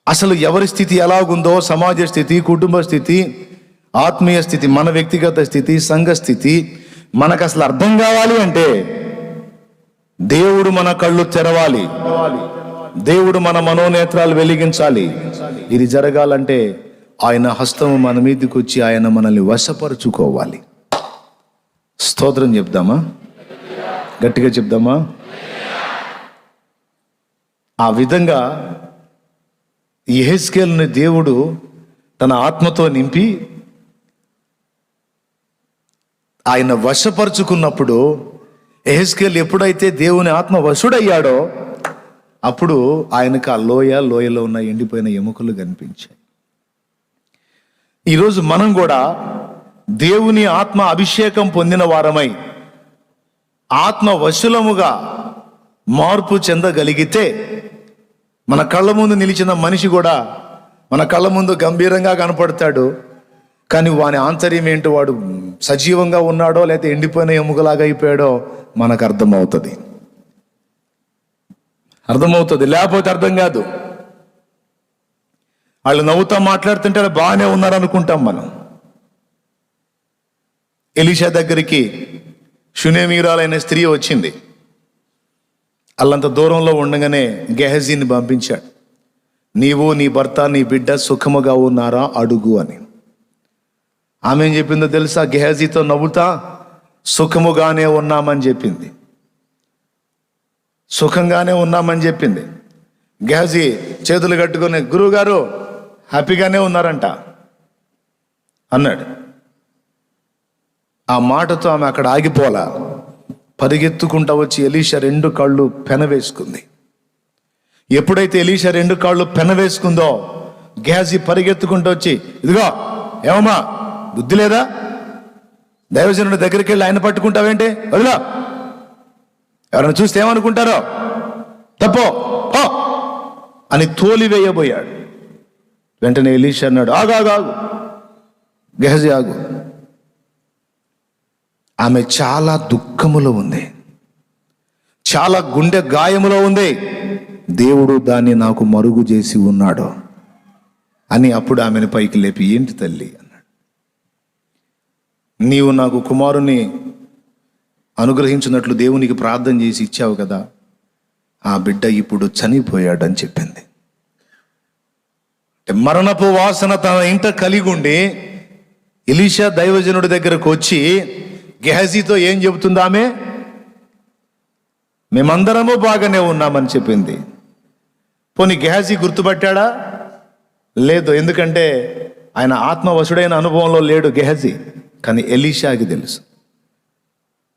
అసలు ఎవరి స్థితి ఎలాగుందో, సమాజ స్థితి, కుటుంబ స్థితి, ఆత్మీయ స్థితి, మన వ్యక్తిగత స్థితి, సంఘ స్థితి మనకు అసలు అర్థం కావాలి అంటే దేవుడు మన కళ్ళు తెరవాలి, దేవుడు మన మనోనేత్రాలు వెలిగించాలి. ఇది జరగాలంటే ఆయన హస్తము మన మీదకి వచ్చి ఆయన మనల్ని వశపరుచుకోవాలి. స్తోత్రం చెప్దామా? గట్టిగా చెప్దామా? ఆ విధంగా యెహెజ్కేలుని దేవుడు తన ఆత్మతో నింపి ఆయన వశపరుచుకున్నప్పుడు, యెహెజ్కేలు ఎప్పుడైతే దేవుని ఆత్మ వశుడయ్యాడో అప్పుడు ఆయనకు ఆ లోయలో ఉన్న ఎండిపోయిన ఎముకలు కనిపించాయి. ఈరోజు మనం కూడా దేవుని ఆత్మ అభిషేకం పొందిన వారమై ఆత్మ వశులముగా మార్పు చెందగలిగితే మన కళ్ళ ముందు నిలిచిన మనిషి కూడా మన కళ్ళ ముందు గంభీరంగా కనపడతాడు, కానీ వాని ఆంతర్యం ఏంటో, వాడు సజీవంగా ఉన్నాడో లేకపోతే ఎండిపోయిన ఎముకలాగా అయిపోయాడో మనకు అర్థమవుతుంది, లేకపోతే అర్థం కాదు. వాళ్ళు నవ్వుతా మాట్లాడుతుంటే బాగానే ఉన్నారనుకుంటాం మనం. ఎలీషా దగ్గరికి షునేమీరాలైన స్త్రీ వచ్చింది. అల్లంత దూరంలో ఉండగానే గెహజీని పంపించాడు, నీవు, నీ భర్త, నీ బిడ్డ సుఖముగా ఉన్నారా అడుగు అని. ఆమె ఏం చెప్పిందో తెలుసా? గెహజీతో నవ్వుతా సుఖముగానే ఉన్నామని చెప్పింది, సుఖంగానే ఉన్నామని చెప్పింది. గెహజీ చేతులు కట్టుకొని, గురువుగారు హ్యాపీగానే ఉన్నారంట అన్నాడు. ఆ మాటతో ఆమె అక్కడ ఆగిపోలా, పరిగెత్తుకుంటా వచ్చి ఎలీషా 2 కాళ్ళు పెనవేసుకుంది. ఎప్పుడైతే ఎలీషా 2 కాళ్ళు పెనవేసుకుందో గెహజీ పరిగెత్తుకుంటూ వచ్చి, ఇదిగో ఏమమ్మా బుద్ధి లేదా, దైవజనుడి దగ్గరికి వెళ్ళి ఆయన పట్టుకుంటావేంటి, వదిలా, ఎవరైనా చూస్తే ఏమనుకుంటారో, తప్పో అని తోలివేయబోయాడు. వెంటనే ఎలీషా అన్నాడు, ఆగు గెహజీ ఆగు. ఆమె చాలా దుఃఖములో ఉంది, చాలా గుండె గాయములో ఉంది. దేవుడు దాన్ని నాకు మరుగు చేసి ఉన్నాడు అని అప్పుడు ఆమెను పైకి లేపి, ఏంటి తల్లి అన్నాడు. నీవు నాకు కుమారుని అనుగ్రహించినట్లు దేవునికి ప్రార్థన చేసి ఇచ్చావు కదా, ఆ బిడ్డ ఇప్పుడు చనిపోయాడని చెప్పింది. మరణపు వాసన తన ఇంట కలిగి ఉండి ఎలీషా దైవజనుడి దగ్గరకు వచ్చి గెహజీతో ఏం చెబుతుంది ఆమె? మేమందరము బాగానే ఉన్నామని చెప్పింది. పోనీ గెహజీ గుర్తుపట్టాడా? లేదు, ఎందుకంటే ఆయన ఆత్మవశుడైన అనుభవంలో లేడు గెహజీ. కానీ ఎలీషాకి తెలుసు.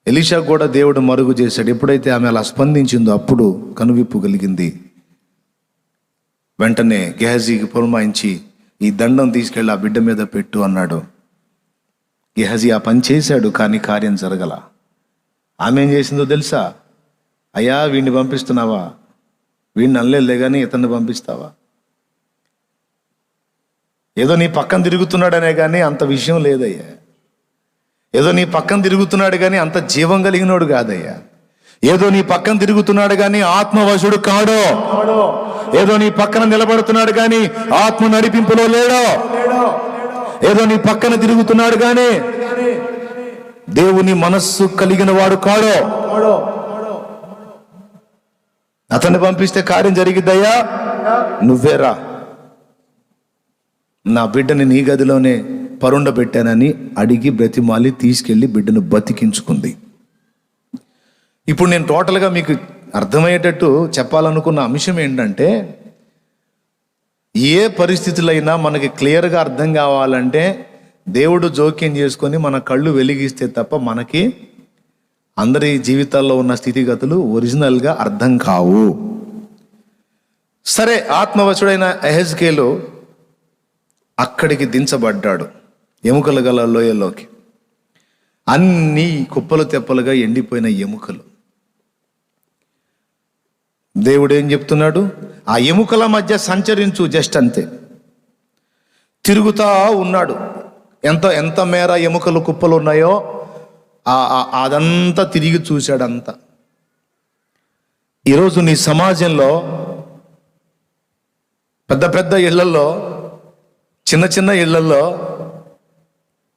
ఎలీషా కూడా దేవుడు మరుగు చేశాడు. ఎప్పుడైతే ఆమె అలా స్పందించిందో అప్పుడు కనువిప్పు కలిగింది. వెంటనే గెహజీకి పురమాయించి ఈ దండం తీసుకెళ్ళి ఆ బిడ్డ మీద పెట్టు అన్నాడు. గెహజీ ఆ పని చేశాడు, కానీ కార్యం జరగల. ఆమె ఏం చేసిందో తెలుసా? అయ్యా, వీడిని పంపిస్తున్నావా? వీడిని అనలేదులే కానీ ఇతన్ని పంపిస్తావా? ఏదో నీ పక్కన తిరుగుతున్నాడనే కానీ అంత విషయం లేదయ్యా. ఏదో నీ పక్కన తిరుగుతున్నాడు కానీ అంత జీవం కలిగినోడు కాదయ్యా. ఏదో నీ పక్కన తిరుగుతున్నాడు కానీ ఆత్మవశుడు కాడో. ఏదో నీ పక్కన నిలబడుతున్నాడు కానీ ఆత్మ నడిపింపులో లేడో. ఏదో నీ పక్కన తిరుగుతున్నాడు కానీ దేవుని మనస్సు కలిగిన వాడు కాడో. అతన్ని పంపిస్తే కార్యం జరిగిద్దయ్యా, నువ్వేరా. నా బిడ్డని నీ గదిలోనే పరుండబెట్టానని అడిగి బ్రతిమాలి తీసుకెళ్లి బిడ్డను బతికించుకుంది. ఇప్పుడు నేను టోటల్గా మీకు అర్థమయ్యేటట్టు చెప్పాలనుకున్న అంశం ఏంటంటే, ఏ పరిస్థితులైనా మనకి క్లియర్గా అర్థం కావాలంటే దేవుడు జోక్యం చేసుకొని మన కళ్ళు వెలిగిస్తే తప్ప మనకి అందరి జీవితాల్లో ఉన్న స్థితిగతులు ఒరిజినల్గా అర్థం కావు. సరే, ఆత్మవశుడైన యెహెజ్కేలు అక్కడికి దించబడ్డాడు, ఎముకలు గల లోయలోకి. అన్నీ కుప్పలు తెప్పలుగా ఎండిపోయిన ఎముకలు. దేవుడు ఏం చెప్తున్నాడు? ఆ ఎముకల మధ్య సంచరించు, జస్ట్ అంతే. తిరుగుతా ఉన్నాడు. ఎంత మేర ఎముకలు కుప్పలు ఉన్నాయో అదంతా తిరిగి చూశాడంతా. ఈరోజు నీ సమాజంలో పెద్ద పెద్ద ఇళ్లలో, చిన్న చిన్న ఇళ్లలో,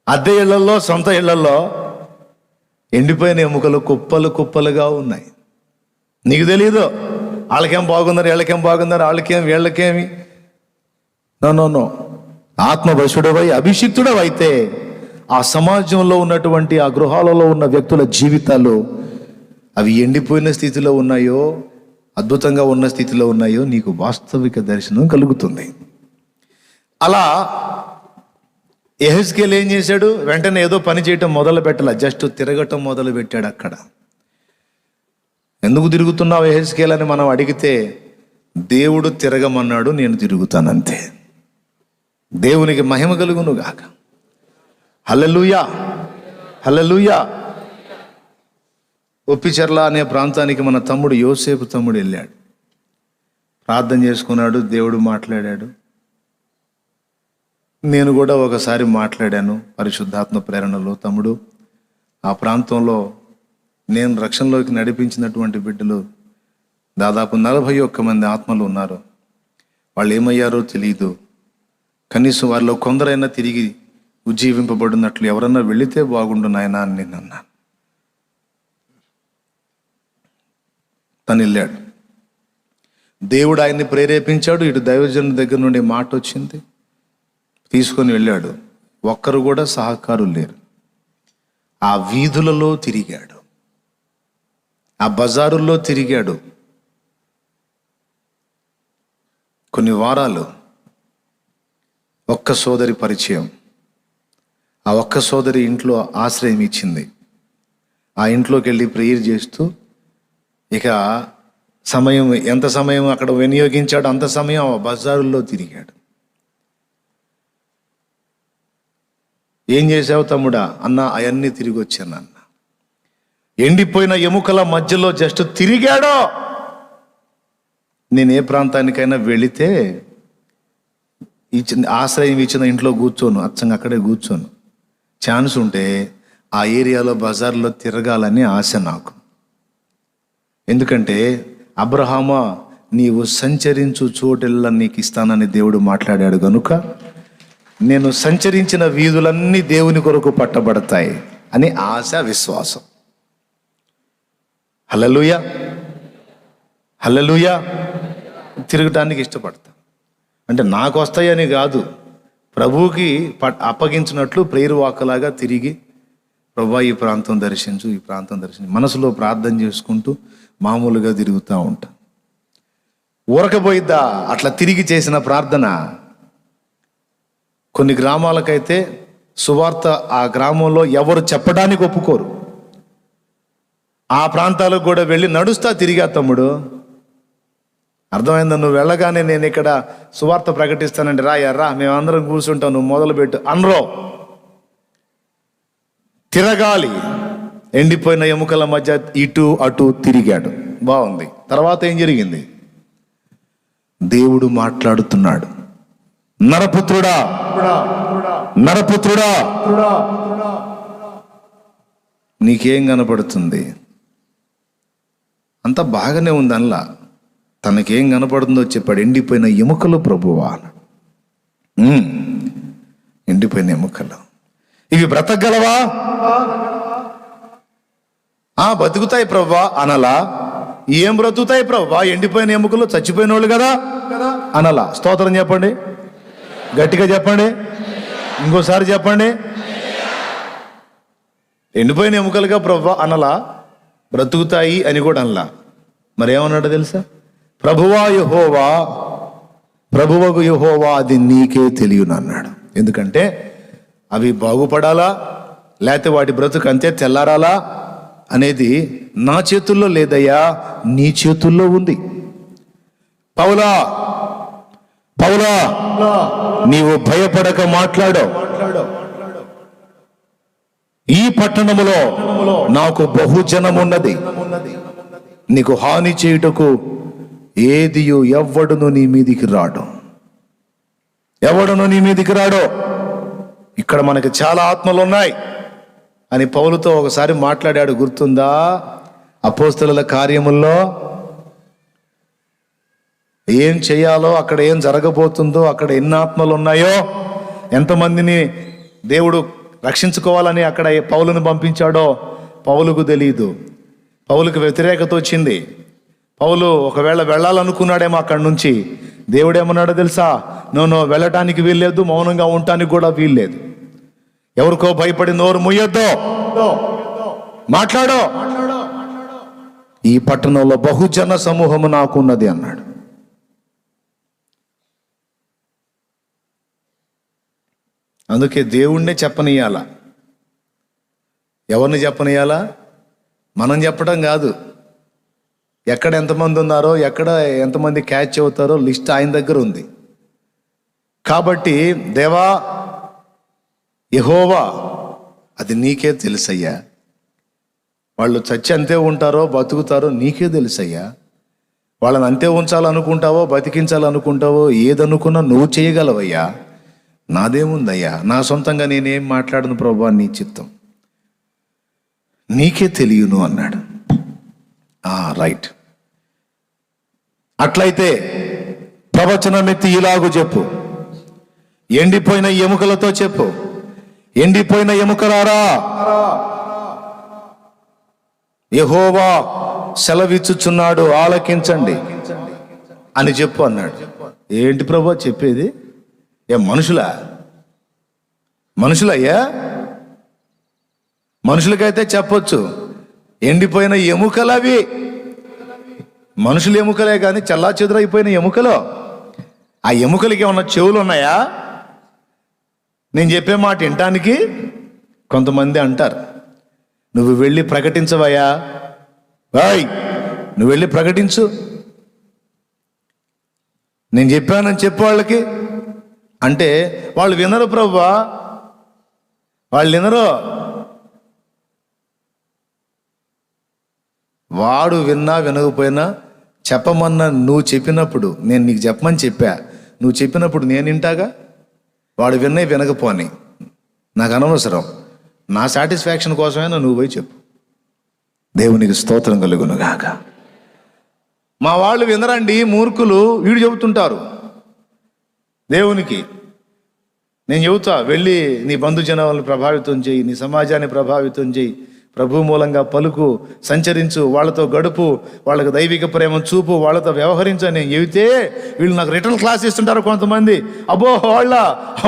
అద్దె ఇళ్లలో, సొంత ఇళ్లలో ఎండిపోయిన ఎముకలు కుప్పలు కుప్పలుగా ఉన్నాయి. నీకు తెలీదు వాళ్ళకేం బాగున్నారు, వీళ్ళకేం బాగున్నారు, వాళ్ళకేం వీళ్ళకేమి. నో. ఆత్మవశుడవై అభిషిక్తుడవైతే ఆ సమాజంలో ఉన్నటువంటి ఆ గృహాలలో ఉన్న వ్యక్తుల జీవితాలు అవి ఎండిపోయిన స్థితిలో ఉన్నాయో, అద్భుతంగా ఉన్న స్థితిలో ఉన్నాయో నీకు వాస్తవిక దర్శనం కలుగుతుంది. అలా యెహెజ్కేలు ఏం చేశాడు? వెంటనే ఏదో పని చేయటం మొదలు పెట్టాల, జస్ట్ తిరగటం మొదలు పెట్టాడు. అక్కడ ఎందుకు తిరుగుతున్నావు యెహెజ్కేలు అని మనం అడిగితే, దేవుడు తిరగమన్నాడు, నేను తిరుగుతానంతే. దేవునికి మహిమ కలుగును గాక. హల్లెలూయా, హల్లెలూయా. ఒప్పిచెర్ల అనే ప్రాంతానికి మన తమ్ముడు యోసేపు తమ్ముడు వెళ్ళాడు, ప్రార్థన చేసుకున్నాడు, దేవుడు మాట్లాడాడు. నేను కూడా ఒకసారి మాట్లాడాను పరిశుద్ధాత్మ ప్రేరణలో. తమ్ముడు, ఆ ప్రాంతంలో నేను రక్షణలోకి నడిపించినటువంటి బిడ్డలు దాదాపు 41 మంది ఆత్మలు ఉన్నారు. వాళ్ళు ఏమయ్యారో తెలియదు. కనీసం వారిలో కొందరైనా తిరిగి ఉజ్జీవింపబడినట్లు ఎవరన్నా వెళితే బాగుండు నాయనా అని నేను అన్నాను. తను వెళ్ళాడు. దేవుడు ఆయన్ని ప్రేరేపించాడు. ఇటు దైవజనుడి దగ్గర నుండి మాట వచ్చింది, తీసుకొని వెళ్ళాడు. ఒక్కరు కూడా సహకారులు లేరు. ఆ వీధులలో తిరిగాడు, ఆ బజారుల్లో తిరిగాడు. కొన్ని వారాలు ఒక్క సోదరి పరిచయం. ఆ ఒక్క సోదరి ఇంట్లో ఆశ్రయం ఇచ్చింది. ఆ ఇంట్లోకి వెళ్ళి ప్రేయర్ చేస్తూ, ఇక ఎంత సమయం అక్కడ వినియోగించాడు అంత సమయం ఆ బజారుల్లో తిరిగాడు. ఏం చేసావు తమ్ముడా? అన్న, అవన్నీ తిరిగి వచ్చాను అన్న. ఎండిపోయిన ఎముకల మధ్యలో జస్ట్ తిరిగాడో. నేను ఏ ప్రాంతానికైనా వెళితే ఆశ్రయం ఇచ్చిన ఇంట్లో కూర్చోను, అచ్చంగా అక్కడే కూర్చోను. ఛాన్స్ ఉంటే ఆ ఏరియాలో బజార్లో తిరగాలని ఆశ నాకు. ఎందుకంటే నేను సంచరించిన వీధులన్నీ దేవుని కొరకు పట్టబడతాయి అని ఆశ, విశ్వాసం. హల్లెలూయా, హల్లెలూయా. తిరగటానికి ఇష్టపడతా. అంటే నాకు వస్తాయని కాదు, ప్రభువుకి అప్పగించినట్లు ప్రేరు వాక్కులాగా తిరిగి, ప్రభా ఈ ప్రాంతం దర్శించు, ఈ ప్రాంతం దర్శించు, మనసులో ప్రార్థన చేసుకుంటూ మామూలుగా తిరుగుతూ ఉంటా. ఊరకపోయిద్దా అట్లా తిరిగి చేసిన ప్రార్థన? కొన్ని గ్రామాలకైతే సువార్త ఆ గ్రామంలో ఎవరు చెప్పడానికి ఒప్పుకోరు. ఆ ప్రాంతాలకు కూడా వెళ్ళి నడుస్తా తిరిగా తమ్ముడు. అర్థమైందా? నువ్వు వెళ్ళగానే నేను ఇక్కడ సువార్త ప్రకటిస్తానంటే రా మేమందరం కూర్చుంటాం, నువ్వు మొదలుపెట్టు అనరో. తిరగాలి. ఎండిపోయిన ఎముకల మధ్య ఇటు అటు తిరిగాడు. బాగుంది. తర్వాత ఏం జరిగింది? దేవుడు మాట్లాడుతున్నాడు. నరపుత్రుడా, నరపుత్రుడా, నీకేం కనపడుతుంది? అంత బాగానే ఉంది. అల్లా తనకేం కనపడుతుందో చెప్పాడు. ఎండిపోయిన ఎముకలు ప్రభువా. ఎండిపోయిన ఎముకలు ఇవి బ్రతకగలవా? బతుకుతాయి ప్రభువా అనలా. ఏం బ్రతుకుతాయి ప్రభువా? ఎండిపోయిన ఎముకలు, చచ్చిపోయిన వాళ్ళు కదా అనలా. స్తోత్రం చెప్పండి, గట్టిగా చెప్పండి, ఇంకోసారి చెప్పండి. ఎండిపోయిన ఎముకలుగా ప్రభువా అనలా, బ్రతుకుతాయి అని కూడా అనలా. మరేమన్నాడో తెలుసా? ప్రభువా యెహోవా, ప్రభువగు యెహోవా అది నీకే తెలియను అన్నాడు. ఎందుకంటే అవి బాగుపడాలా లేకపోతే వాటి బ్రతుకు అంతే తెల్లారాలా అనేది నా చేతుల్లో లేదయ్యా, నీ చేతుల్లో ఉంది. పౌలా, పౌలా, నీవు భయపడక మాట్లాడు. ఈ పట్టణములో నాకు బహుజనమున్నది. నీకు హాని చేయుటకు ఏదియు ఎవ్వడును నీ మీదికి రాడు, ఎవడును నీ మీదికి రాడు. ఇక్కడ మనకి చాలా ఆత్మలు ఉన్నాయి అని పౌలుతో ఒకసారి మాట్లాడాడు, గుర్తుందా? అపోస్తలుల కార్యముల్లో ఏం చేయాలో, అక్కడ ఏం జరగబోతుందో, అక్కడ ఎన్ని ఆత్మలు ఉన్నాయో, ఎంతమందిని దేవుడు రక్షించుకోవాలని అక్కడ పౌలును పంపించాడో పౌలుకు తెలియదు. పౌలుకు వ్యతిరేకత వచ్చింది. పౌలు ఒకవేళ వెళ్ళాలనుకున్నాడేమో అక్కడి నుంచి. దేవుడేమన్నాడో తెలుసా? నో వెళ్ళటానికి వీల్లేదు, మౌనంగా ఉండటానికి కూడా వీల్లేదు. ఎవరికో భయపడి నోరు ముయ్యొద్దు, మాట్లాడో. ఈ పట్టణంలో బహుజన సమూహము నాకున్నది అన్నాడు. అందుకే దేవుణ్ణే చెప్పనీయాల. ఎవరిని చెప్పనీయాలా? మనం చెప్పడం కాదు. ఎక్కడ ఎంతమంది ఉన్నారో, ఎక్కడ ఎంతమంది క్యాచ్ అవుతారో లిస్ట్ ఆయన దగ్గర ఉంది. కాబట్టి దేవా యెహోవా అది నీకే తెలుసయ్యా. వాళ్ళు చచ్చి అంతే ఉంటారో బతుకుతారో నీకే తెలుసయ్యా. వాళ్ళని అంతే ఉంచాలనుకుంటావో బతికించాలనుకుంటావో ఏదనుకున్నా నువ్వు చేయగలవయ్యా. నాదేముందయ్యా, నా సొంతంగా నేనేం మాట్లాడను ప్రభువా, నీ చిత్తం నీకే తెలియను అన్నాడు. రైట్. అట్లయితే ప్రవచనం ఎత్తి ఇలాగూ చెప్పు, ఎండిపోయిన ఎముకలతో చెప్పు, ఎండిపోయిన ఎముకలారా యెహోవా సెలవిచ్చుచున్నాడు, ఆలకించండి అని చెప్పు అన్నాడు. ఏంటి ప్రభువా చెప్పేది? మనుషులయ్యా? మనుషులకైతే చెప్పొచ్చు. ఎండిపోయిన ఎముకలు అవి మనుషుల ఎముకలే కానీ చల్లా చెదురైపోయిన ఎముకలు. ఆ ఎముకలకి ఏమన్నా చెవులు ఉన్నాయా? నేను చెప్పే మాట వినటానికి? కొంతమంది అంటారు, నువ్వు వెళ్ళి ప్రకటించవయ్యా, నువ్వు వెళ్ళి ప్రకటించు, నేను చెప్పానని చెప్పు వాళ్ళకి అంటే వాళ్ళు వినరు ప్రభువా, వాళ్ళు వినరు. వాడు విన్నా వినకపోయినా చెప్పమన్నా నువ్వు చెప్పినప్పుడు, నేను నీకు చెప్పమని చెప్పా, నువ్వు చెప్పినప్పుడు నేను వింటాగా. వాడు వినకపోని నాకు అనవసరం. నా సాటిస్ఫాక్షన్ కోసమైనా నువ్వు పోయి చెప్పు. దేవునికి స్తోత్రం కలుగునుగాక. మా వాళ్ళు వినరండి, మూర్ఖులు. వీడు చెబుతుంటారు దేవునికి, నేను చెబుతా, వెళ్ళి నీ బంధుజనాలను ప్రభావితం చేయి, నీ సమాజాన్ని ప్రభావితం చేయి, ప్రభు మూలంగా పలుకు, సంచరించు, వాళ్ళతో గడుపు, వాళ్ళకి దైవిక ప్రేమ చూపు, వాళ్ళతో వ్యవహరించు అని నేను చెబితే వీళ్ళు నాకు రిటర్న్ క్లాస్ ఇస్తుంటారు కొంతమంది. అబ్బో వాళ్ళ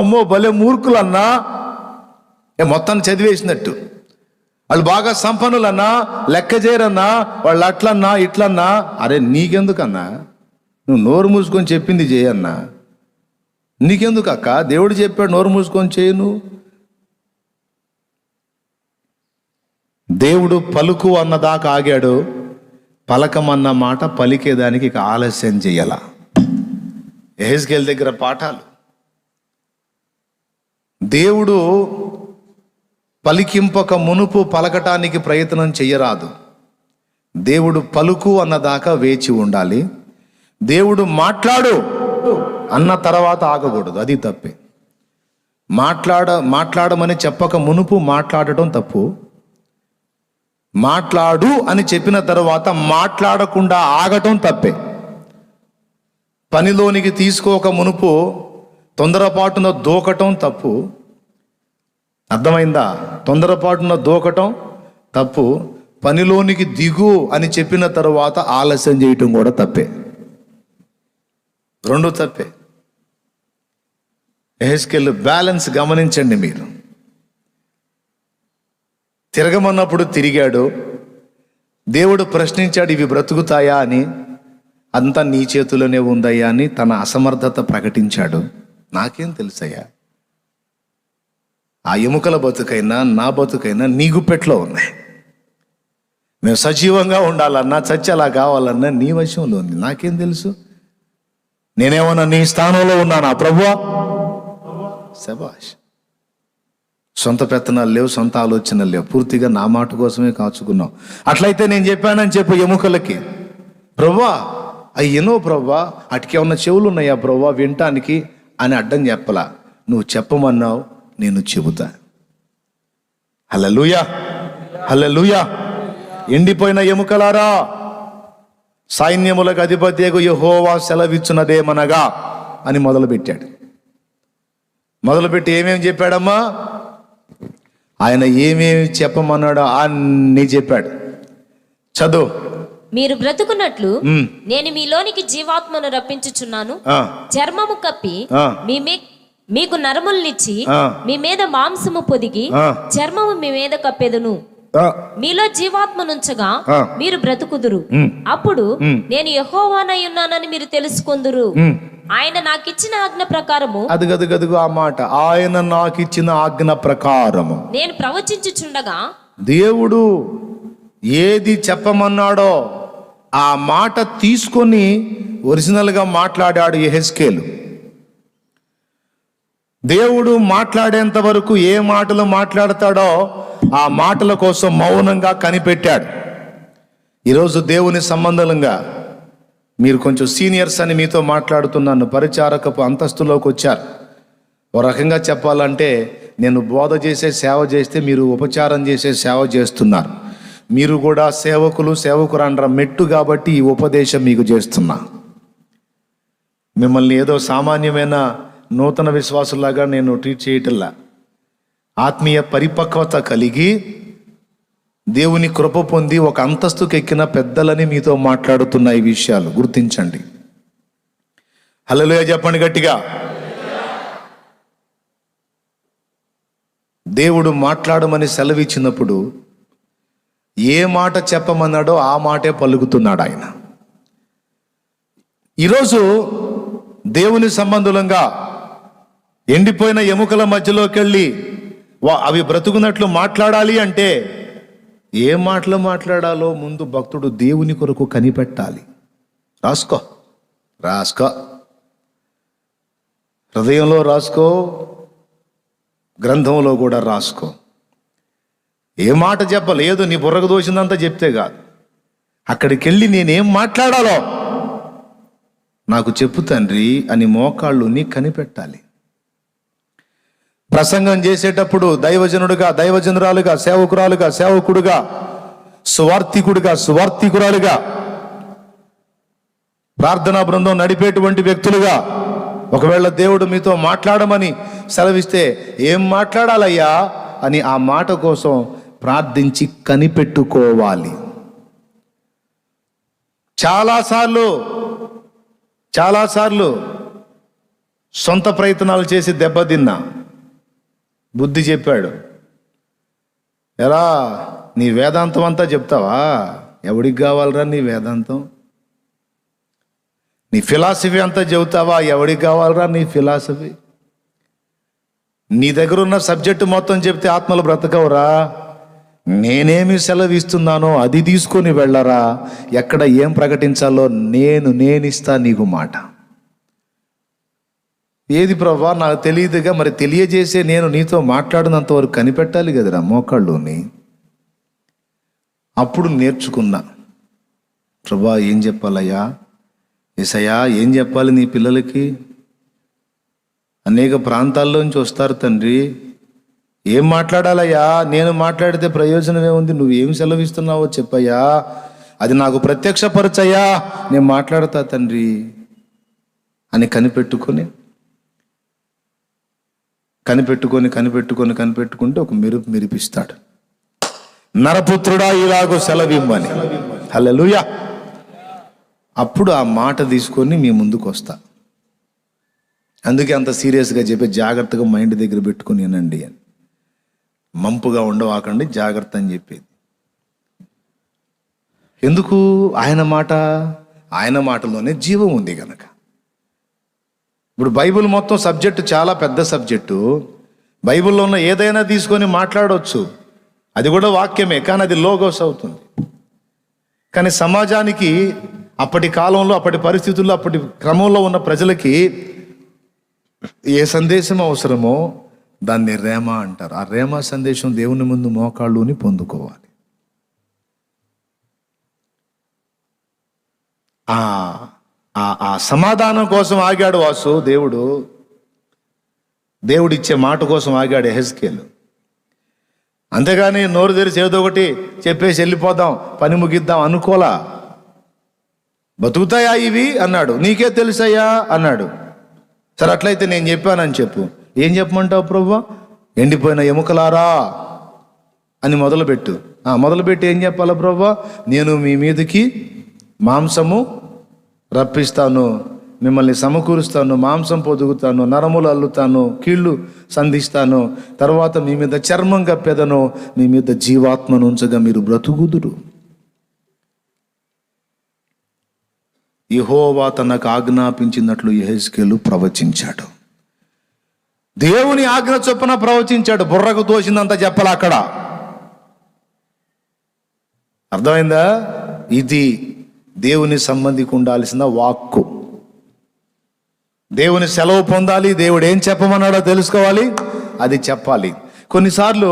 అమ్మో భలే మూర్ఖులన్నా, మొత్తాన్ని చదివేసినట్టు. వాళ్ళు బాగా సంపన్నులన్నా, లెక్క చేయరన్నా, వాళ్ళు అట్లన్నా ఇట్లన్నా. అరే నీకెందుకన్నా, నువ్వు నోరు మూసుకొని చెప్పింది చేయన్నా, నీకెందుకు అక్క? దేవుడు చెప్పాడు నోరు మూసుకొని చేయి. నువ్వు దేవుడు పలుకు అన్నదాకా ఆగాడు, పలకమన్న మాట పలికేదానికి ఇక ఆలస్యం చెయ్యాల. యెహెజ్కేలు దగ్గర పాఠాలు. దేవుడు పలికింపక మునుపు పలకటానికి ప్రయత్నం చెయ్యరాదు. దేవుడు పలుకు అన్నదాకా వేచి ఉండాలి. దేవుడు మాట్లాడు అన్న తర్వాత ఆగకూడదు, అది తప్పే. మాట్లాడమని చెప్పక మునుపు మాట్లాడటం తప్పు. మాట్లాడు అని చెప్పిన తర్వాత మాట్లాడకుండా ఆగటం తప్పే. పనిలోనికి తీసుకోక మునుపు తొందరపాటున దూకటం తప్పు. అర్థమైందా? తొందరపాటున దూకటం తప్పు. పనిలోనికి దిగు అని చెప్పిన తర్వాత ఆలస్యం చేయటం కూడా తప్పే. రెండు తప్పే. యెహెజ్కేలు బ్యాలెన్స్ గమనించండి మీరు. తిరగమన్నప్పుడు తిరిగాడు. దేవుడు ప్రశ్నించాడు, ఇవి బ్రతుకుతాయా అని. అంతా నీ చేతిలోనే ఉందయ్యా అని తన అసమర్థత ప్రకటించాడు. నాకేం తెలుసయ్యా, ఆ ఎముకల బతుకైనా నా బతుకైనా నీ గుప్పెట్లో ఉన్నాయి. మేము సజీవంగా ఉండాలన్నా చచ్చి అలా కావాలన్నా నీ వశంలో ఉంది. నాకేం తెలుసు? నేనేమన్నా నీ స్థానంలో ఉన్నానా ప్రభువా? శభాష్. సొంత పెత్తనాలు లేవు, సొంత ఆలోచనలు లేవు, పూర్తిగా నా మాట కోసమే కాచుకున్నావు. అట్లయితే నేను చెప్పానని చెప్పు ఎముకలకి, ప్రభువా అయ్యనో ప్రభువా అటుకే ఉన్న చెవులు ఉన్నాయా ప్రభువా వినటానికి అని అడ్డం చెప్పలా. నువ్వు చెప్పమన్నావు, నేను చెబుతా. హల్లెలూయా, హల్లెలూయా. ఎండిపోయిన ఎముకలారా, సైన్యములకు అధిపతియగు యెహోవా సెలవిచ్చున్నదేమనగా అని మొదలుపెట్టాడు. మొదలుపెట్టి ఏమేమి చెప్పాడమ్మా? ఆయన ఏమేమి చెప్పమన్నాడో అన్నీ చెప్పాడు. చదువు. మీరు బ్రతుకున్నట్లు నేను మీలోనికి జీవాత్మను రప్పించుచున్నాను. చర్మము కప్పి మీకు నరములనిచ్చి మీ మీద మాంసము పొదిగి చర్మము మీ మీద కప్పెదను. మీలో జీవాత్మనుంచగా మీరు బ్రతుకుదురు. అప్పుడు నేను యెహోవానై ఉన్నానని మీరు తెలుసుకొందురు. ఆయన నాకిచ్చిన ఆజ్ఞ ప్రకారము, అదుగదుగదుగు ఆ మాట, ఆయన నాకిచ్చిన ఆజ్ఞ ప్రకారము నేను ప్రవచించుచుండగా, దేవుడు ఏది చెప్పమన్నాడో ఆ మాట తీసుకొని ఒరిజినల్గా మాట్లాడాడు యెహెజ్కేలు. దేవుడు మాట్లాడేంత వరకు ఏ మాటలు మాట్లాడతాడో ఆ మాటల కోసం మౌనంగా కనిపెట్టాడు. ఈరోజు దేవుని సంబంధంగా మీరు కొంచెం సీనియర్స్ అని మీతో మాట్లాడుతున్నాను, పరిచారకపు అంతస్తులోకి వచ్చారు. ఓ రకంగా చెప్పాలంటే నేను బోధ చేసే సేవ చేస్తే మీరు ఉపచారం చేసే సేవ చేస్తున్నారు. మీరు కూడా సేవకురాండ్ర మెట్టు కాబట్టి ఈ ఉపదేశం మీకు చేస్తున్నా. మిమ్మల్ని ఏదో సామాన్యమైన నూతన విశ్వాసులాగా నేను ట్రీట్ చేయటంలా. ఆత్మీయ పరిపక్వత కలిగి దేవుని కృప పొంది ఒక అంతస్తుకు ఎక్కిన పెద్దలని మీతో మాట్లాడుతున్న ఈ విషయాలు గుర్తించండి. హల్లెలూయా చెప్పండి గట్టిగా. దేవుడు మాట్లాడమని సెలవిచ్చినప్పుడు ఏ మాట చెప్పమన్నాడో ఆ మాటే పలుకుతున్నాడు ఆయన. ఈరోజు దేవుని సంబంధులంగా ఎండిపోయిన ఎముకల మధ్యలోకి వెళ్ళి అవి బ్రతుకున్నట్లు మాట్లాడాలి అంటే ఏ మాటలు మాట్లాడాలో ముందు భక్తుడు దేవుని కొరకు కనిపెట్టాలి. రాసుకో, హృదయంలో రాసుకో, గ్రంథంలో కూడా రాసుకో. ఏ మాట చెప్పలేదు, నీ బుర్రకు దోషిందంతా చెప్తే కాదు. అక్కడికి వెళ్ళి నేనేం మాట్లాడాలో నాకు చెప్పు తండ్రి అని మోకాళ్ళుని కనిపెట్టాలి. ప్రసంగం చేసేటప్పుడు దైవజనుడుగా, దైవజనురాలుగా, సేవకురాలుగా, సేవకుడుగా, సువార్థికుడుగా, సువార్థికురాలుగా, ప్రార్థనా బృందం నడిపేటువంటి వ్యక్తులుగా ఒకవేళ దేవుడు మీతో మాట్లాడమని సెలవిస్తే ఏం మాట్లాడాలయ్యా అని ఆ మాట కోసం ప్రార్థించి కనిపెట్టుకోవాలి. చాలాసార్లు సొంత ప్రయత్నాలు చేసి దెబ్బతిన్నా. బుద్ధి చెప్పాడు, ఎలా నీ వేదాంతం అంతా చెప్తావా? ఎవడికి కావాలరా నీ వేదాంతం? నీ ఫిలాసఫీ అంతా చెబుతావా? ఎవడికి కావాలరా నీ ఫిలాసఫీ? నీ దగ్గర ఉన్న సబ్జెక్టు మొత్తం చెప్తే ఆత్మలు బ్రతకవురా. నేనేమి సెలవిస్తున్నానో అది తీసుకొని వెళ్ళరా. ఎక్కడ ఏం ప్రకటించాలో నేనిస్తా నీకు మాట. ఏది ప్రభా నాకు తెలియదుగా, మరి తెలియజేసే నేను నీతో మాట్లాడినంత వరకు కనిపెట్టాలి కదరా మోకాళ్ళుని. అప్పుడు నేర్చుకున్నా, ప్రభా ఏం చెప్పాలయ్యా, యేసయ్యా ఏం చెప్పాలి నీ పిల్లలకి? అనేక ప్రాంతాల్లోంచి వస్తారు తండ్రి, ఏం మాట్లాడాలయ్యా? నేను మాట్లాడితే ప్రయోజనం ఏముంది? నువ్వేం సెలవిస్తున్నావో చెప్పయ్యా, అది నాకు ప్రత్యక్షపరచయ్యా, నేను మాట్లాడతా తండ్రి అని కనిపెట్టుకుంటే ఒక మెరుపు మెరిపిస్తాడు. నరపుత్రుడా ఇలాగో సెలవిమ్మని. హల్లెలూయా. అప్పుడు ఆ మాట తీసుకొని మీ ముందుకు వస్తా. అందుకే అంత సీరియస్గా చెప్పి జాగ్రత్తగా మైండ్ దగ్గర పెట్టుకుని వినండి అని. మంపుగా ఉండవాకండి, జాగ్రత్త అని చెప్పేది. ఎందుకు? ఆయన మాటలోనే జీవం ఉంది కనుక. ఇప్పుడు బైబిల్ మొత్తం సబ్జెక్టు చాలా పెద్ద సబ్జెక్టు. బైబిల్లో ఉన్న ఏదైనా తీసుకొని మాట్లాడవచ్చు, అది కూడా వాక్యమే, కానీ అది లోగోస్ అవుతుంది. కానీ సమాజానికి అప్పటి కాలంలో, అప్పటి పరిస్థితుల్లో, అప్పటి క్రమంలో ఉన్న ప్రజలకి ఏ సందేశం అవసరమో దాన్ని రేమా అంటారు. ఆ రేమా సందేశం దేవుని ముందు మోకాళ్ళుని పొందుకోవాలి. ఆ సమాధానం కోసం ఆగాడు వాసు. దేవుడిచ్చే మాట కోసం ఆగాడు యెహెజ్కేలు. అంతేగాని నోరు తెరిచి ఏదో ఒకటి చెప్పేసి వెళ్ళిపోదాం, పని ముగిద్దాం అనుకోలా. బతుకుతాయా ఇవి అన్నాడు. నీకే తెలుసయ్యా అన్నాడు. సరే అట్లయితే నేను చెప్పానని చెప్పు. ఏం చెప్పమంటావు ప్రభువా? ఎండిపోయిన ఎముకలారా అని మొదలుపెట్టి ఏం చెప్పాలా ప్రభువా? నేను మీ మీదకి మాంసము రప్పిస్తాను, మిమ్మల్ని సమకూరుస్తాను, మాంసం పొదుగుతాను, నరములు అల్లుతాను, కీళ్ళు సంధిస్తాను, తర్వాత మీ మీద చర్మం కప్పెదను, మీ మీద జీవాత్మను ఉంచగా మీరు బ్రతుకుదురు. యెహోవా తనకు ఆజ్ఞాపించినట్లు యెహెజ్కేలు ప్రవచించాడు. దేవుని ఆజ్ఞ చొప్పున ప్రవచించాడు. బుర్రకు తోసిందంతా చెప్పాలి అక్కడ. అర్థమైందా? ఇది దేవుని సంబంధికి ఉండాల్సిన వాక్కు. దేవుని సెలవు పొందాలి, దేవుడు ఏం చెప్పమన్నాడో తెలుసుకోవాలి, అది చెప్పాలి. కొన్నిసార్లు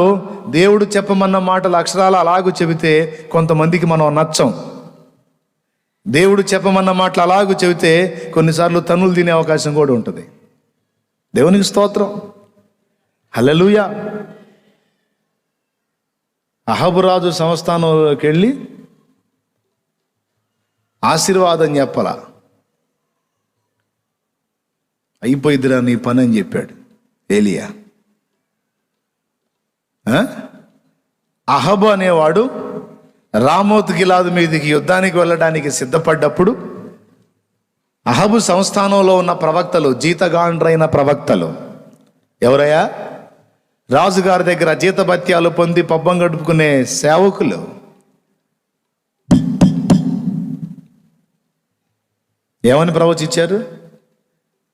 దేవుడు చెప్పమన్న మాటలు అక్షరాలు అలాగూ చెబితే కొంతమందికి మనం నచ్చం. దేవుడు చెప్పమన్న మాటలు అలాగూ చెబితే కొన్నిసార్లు తన్నులు తినే అవకాశం కూడా ఉంటుంది. దేవునికి స్తోత్రం. హల్లెలూయా. అహాబు రాజు సంస్థానంలోకి వెళ్ళి ఆశీర్వాదం చెప్పాల. అయిపోయిద్దిరా నీ పని అని చెప్పాడు ఏలియా. అహాబు అనేవాడు రామోత్ గిలాదు మీదికి యుద్ధానికి వెళ్ళడానికి సిద్ధపడ్డప్పుడు అహాబు సంస్థానంలో ఉన్న ప్రవక్తలు, జీతగాండ్రైన ప్రవక్తలు ఎవరయ్యా? రాజుగారి దగ్గర జీతభత్యాలు పొంది పబ్బం గడుపుకునే సేవకులు. ఏమని ప్రవచించారు?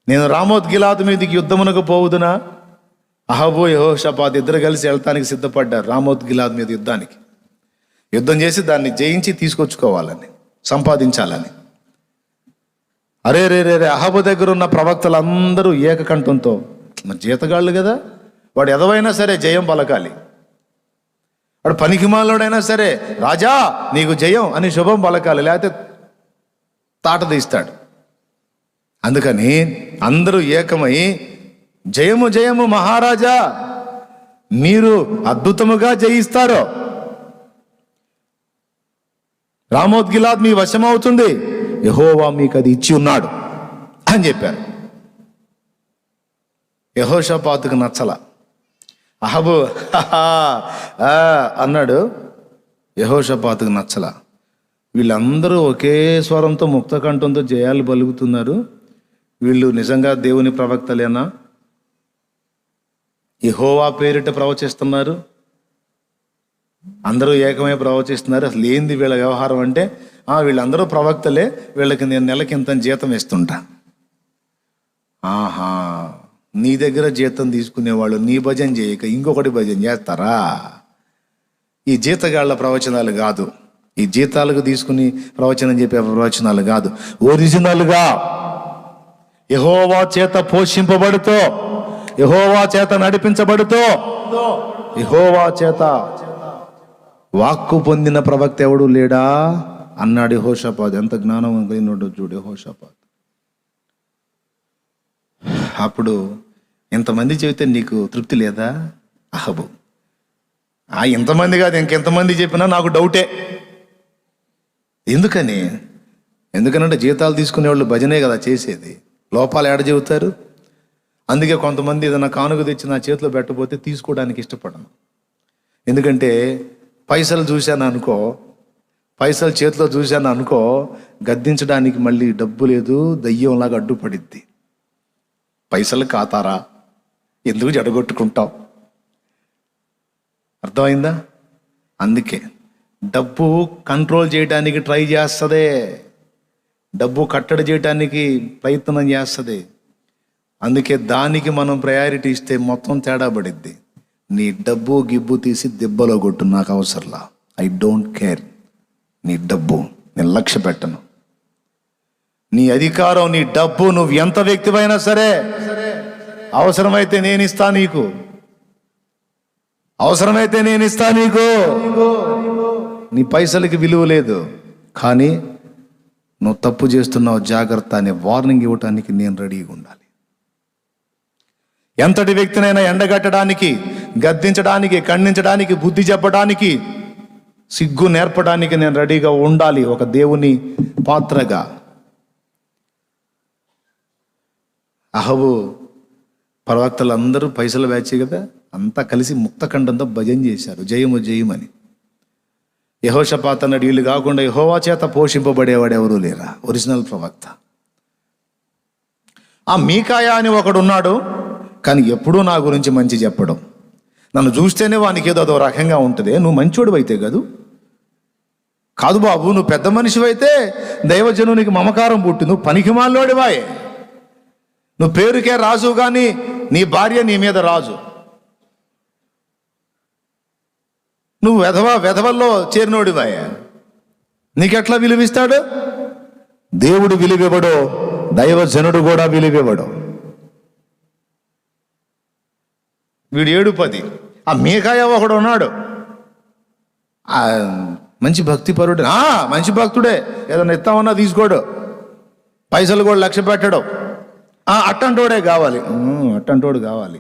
నేను రామోత్ గిలాదు మీదికి యుద్ధమునకు పోవుదునా? అహాబు యెహోషాపాతు ఇద్దరు కలిసి వెళ్తానికి సిద్ధపడ్డారు రామోత్ గిలాదు మీద యుద్ధానికి. యుద్ధం చేసి దాన్ని జయించి తీసుకొచ్చుకోవాలని, సంపాదించాలని. అరే అహాబు దగ్గర ఉన్న ప్రవక్తలందరూ ఏకకంఠంతో, మరి జీతగాళ్ళు కదా, వాడు ఎదవైనా సరే జయం పలకాలి, వాడు పనికిమాలోడైనా సరే రాజా నీకు జయం అని శుభం పలకాలి, లేకపోతే తాట తీస్తాడు. అందుకని అందరూ ఏకమై జయము జయము మహారాజా, మీరు అద్భుతముగా జయిస్తారు, రామోత్ గిలాద్ మీ వశమవుతుంది, యెహోవా మీకు అది ఇచ్చి ఉన్నాడు అని చెప్పారు. యెహోషాపాతుకు నచ్చల. అహబు అన్నాడు, యెహోషాపాతుకు నచ్చల. వీళ్ళందరూ ఒకే స్వరంతో ముక్త కంఠంతో జయాలు పలుకుతున్నారు, వీళ్ళు నిజంగా దేవుని ప్రవక్తలేనా? యెహోవా పేరిట ప్రవచిస్తున్నారు, అందరూ ఏకమై ప్రవచిస్తున్నారు. అసలు ఏంది వీళ్ళ వ్యవహారం అంటే, వీళ్ళందరూ ప్రవక్తలే, వీళ్ళకి నేను నెలకి ఇంత జీతం ఇస్తుంటా. ఆహా, నీ దగ్గర జీతం తీసుకునేవాళ్ళు నీ భజన చేయక ఇంకొకటి భజన చేస్తారా? ఈ జీతగాళ్ల ప్రవచనాలు కాదు, ఈ జీతాలకు తీసుకుని ప్రవచనం చెప్పే ప్రవచనాలు కాదు. ఒరిజినల్గా యెహోవా చేత పోషింపబడుతూ, యెహోవా చేత నడిపించబడుతూ, యెహోవా చేత వాక్కు పొందిన ప్రవక్త ఎవడు లేడా అన్నాడు యెహోషాపాతు. ఎంత జ్ఞానం కలిగినోడు చూడు యెహోషాపాతు. అప్పుడు ఇంతమంది చెబితే నీకు తృప్తి లేదా అహబు? ఇంతమంది కాదు, ఇంకెంతమంది చెప్పినా నాకు డౌటే. ఎందుకనంటే జీతాలు తీసుకునే వాళ్ళు భజనే కదా చేసేది, లోపాలు ఏడ చెబుతారు. అందుకే కొంతమంది ఏదైనా కానుక తెచ్చి నా చేతిలో పెట్టబోతే తీసుకోవడానికి ఇష్టపడను. ఎందుకంటే పైసలు చూశాను అనుకో, పైసలు చేతిలో చూశాను అనుకో, గద్దించడానికి మళ్ళీ డబ్బు లేదు, దయ్యంలాగా అడ్డుపడిద్ది. పైసలు కాతారా, ఎందుకు జడగొట్టుకుంటావు? అర్థమైందా? అందుకే డబ్బు కంట్రోల్ చేయడానికి ట్రై చేస్తుంది, డబ్బు కట్టడి చేయడానికి ప్రయత్నం చేస్తుంది. అందుకే దానికి మనం ప్రయారిటీ ఇస్తే మొత్తం తేడా పడిద్ది. నీ డబ్బు గిబ్బు తీసి దెబ్బలో కొట్టు, నాకు అవసరంలా, ఐ డోంట్ కేర్. నీ డబ్బు నేను లక్ష్య పెట్టను, నీ అధికారం, నీ డబ్బు, నువ్వు ఎంత వ్యక్తివైనా సరే, అవసరమైతే నేను ఇస్తా నీకు, అవసరమైతే నేను ఇస్తా నీకు. నీ పైసలకి విలువ లేదు, కానీ నువ్వు తప్పు చేస్తున్నావు జాగ్రత్త అనే వార్నింగ్ ఇవ్వటానికి నేను రెడీగా ఉండాలి. ఎంతటి వ్యక్తినైనా ఎండగట్టడానికి, గద్దించడానికి, ఖండించడానికి, బుద్ధి చెప్పడానికి, సిగ్గు నేర్పడానికి నేను రెడీగా ఉండాలి ఒక దేవుని పాత్రగా. అహబు ప్రవక్తలందరూ పైసలు వేచే కదా, అంతా కలిసి ముక్తఖండంతో భజన చేశారు, జయము జయమని. యెహోషాపాతు అన్నాడు, వీళ్ళు కాకుండా యెహోవా చేత పోషింపబడేవాడు ఎవరూ లేరా, ఒరిజినల్ ప్రవక్త. మీకాయా అని ఒకడు ఉన్నాడు, కానీ ఎప్పుడూ నా గురించి మంచి చెప్పడం, నన్ను చూస్తేనే వానికి ఏదో అదో రకంగా ఉంటుంది. నువ్వు మంచోడు అయితే కాదు బాబు, నువ్వు పెద్ద మనిషివైతే దైవజనునికి మమకారం పుట్టి, నువ్వు పనికిమాలోడివాయే. నువ్వు పేరుకే రాజు, కానీ నీ భార్య నీ మీద రాజు. నువ్వు వెధవల్లో చేరినోడివాయే, నీకెట్లా విలువిస్తాడు? దేవుడు విలువివ్వడు, దైవజనుడు కూడా విలువివ్వడు. వీడు 7-10. మీకాయ ఒకడు ఉన్నాడు, మంచి భక్తి పరుడు, మంచి భక్తుడే, ఏదైనా ఇస్తామన్నా తీసుకోడు, పైసలు కూడా లక్ష్య పెట్టడం. అట్టంటోడే కావాలి, అట్టంటోడు కావాలి,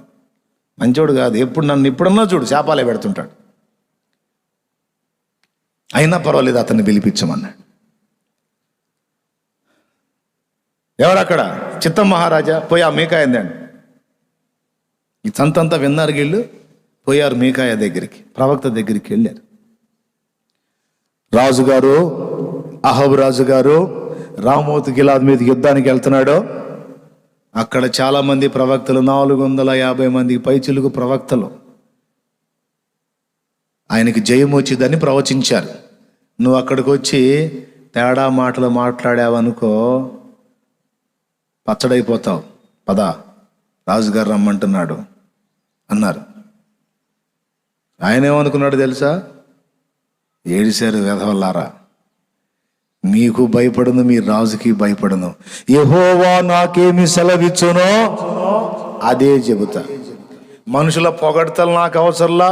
మంచోడు కాదు. ఎప్పుడు నన్ను ఇప్పుడన్నా చూడు శాపాలే పెడుతుంటాడు, అయినా పర్వాలేదు అతన్ని పిలిపించమన్నాడు. ఎవరక్కడ? చిత్తం మహారాజా పోయి మీకాయందండి. ఈ సంతంతా విన్నారు, వీళ్ళు పోయారు మీకాయ దగ్గరికి, ప్రవక్త దగ్గరికి వెళ్ళారు. రాజుగారు, అహబు రాజుగారు రామోతు గిలాద్ మీదకి యుద్ధానికి వెళ్తున్నాడు. అక్కడ చాలా మంది ప్రవక్తలు, 450 మంది పైచిలుకు ప్రవక్తలు ఆయనకి జయం వచ్చిందని ప్రవచించారు. నువ్వు అక్కడికి వచ్చి తేడా మాటలు మాట్లాడావనుకో పచ్చడైపోతావు, పదా రాజుగారు రమ్మంటున్నాడు అన్నారు. ఆయన ఏమనుకున్నాడు తెలుసా? ఏడిశారు, వెధవల్లారా, మీకు భయపడను, మీ రాజుకి భయపడను, యెహోవా నాకేమి సెలవిచ్చునో అదే చెబుతా. మనుషుల పొగడ్తలు నాకు అవసరంలా,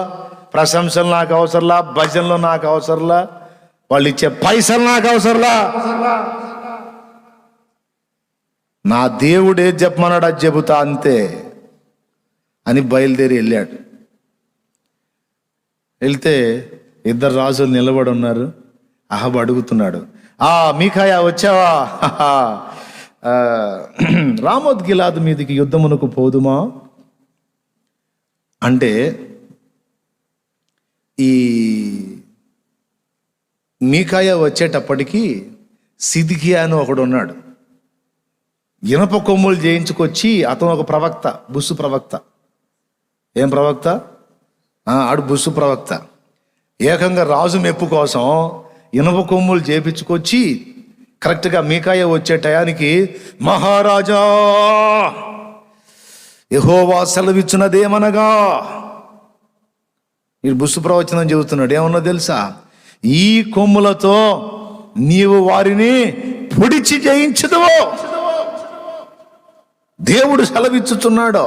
ప్రశంసలు నాకు అవసరంలా, భజనలు నాకు అవసరంలా, వాళ్ళు ఇచ్చే పైసలు నాకు అవసరంలా. నా దేవుడు ఏది చెప్పమన్నాడు అది చెబుతా అంతే అని బయలుదేరి వెళ్ళాడు. వెళ్తే 2 రాజులు నిలబడి ఉన్నారు. అహబు అడుగుతున్నాడు, మీకాయా వచ్చావా? రామోత్ గిలాదు మీదికి యుద్ధమునకు పోదుమా అంటే ఈ మీకాయ వచ్చేటప్పటికి సిద్కియా అని ఒకడు ఉన్నాడు. ఇనప కొమ్ములు చేయించుకొచ్చి అతను ఒక ప్రవక్త, బుస్సు ప్రవక్త. ఏం ప్రవక్త? ఆడు బుస్సు ప్రవక్త. ఏకంగా రాజు మెప్పు కోసం ఇనప కొమ్ములు చేపించుకొచ్చి కరెక్ట్గా మీకాయ వచ్చే టయానికి, మహారాజా యెహోవా సెలవిచ్చినదేమనగా, ఈ బుస్సు ప్రవచనం చెబుతున్నాడు. ఏమన్నా తెలుసా? ఈ కొమ్ములతో నీవు వారిని పొడిచి జయించదువో. దేవుడు సెలవిచ్చుతున్నాడు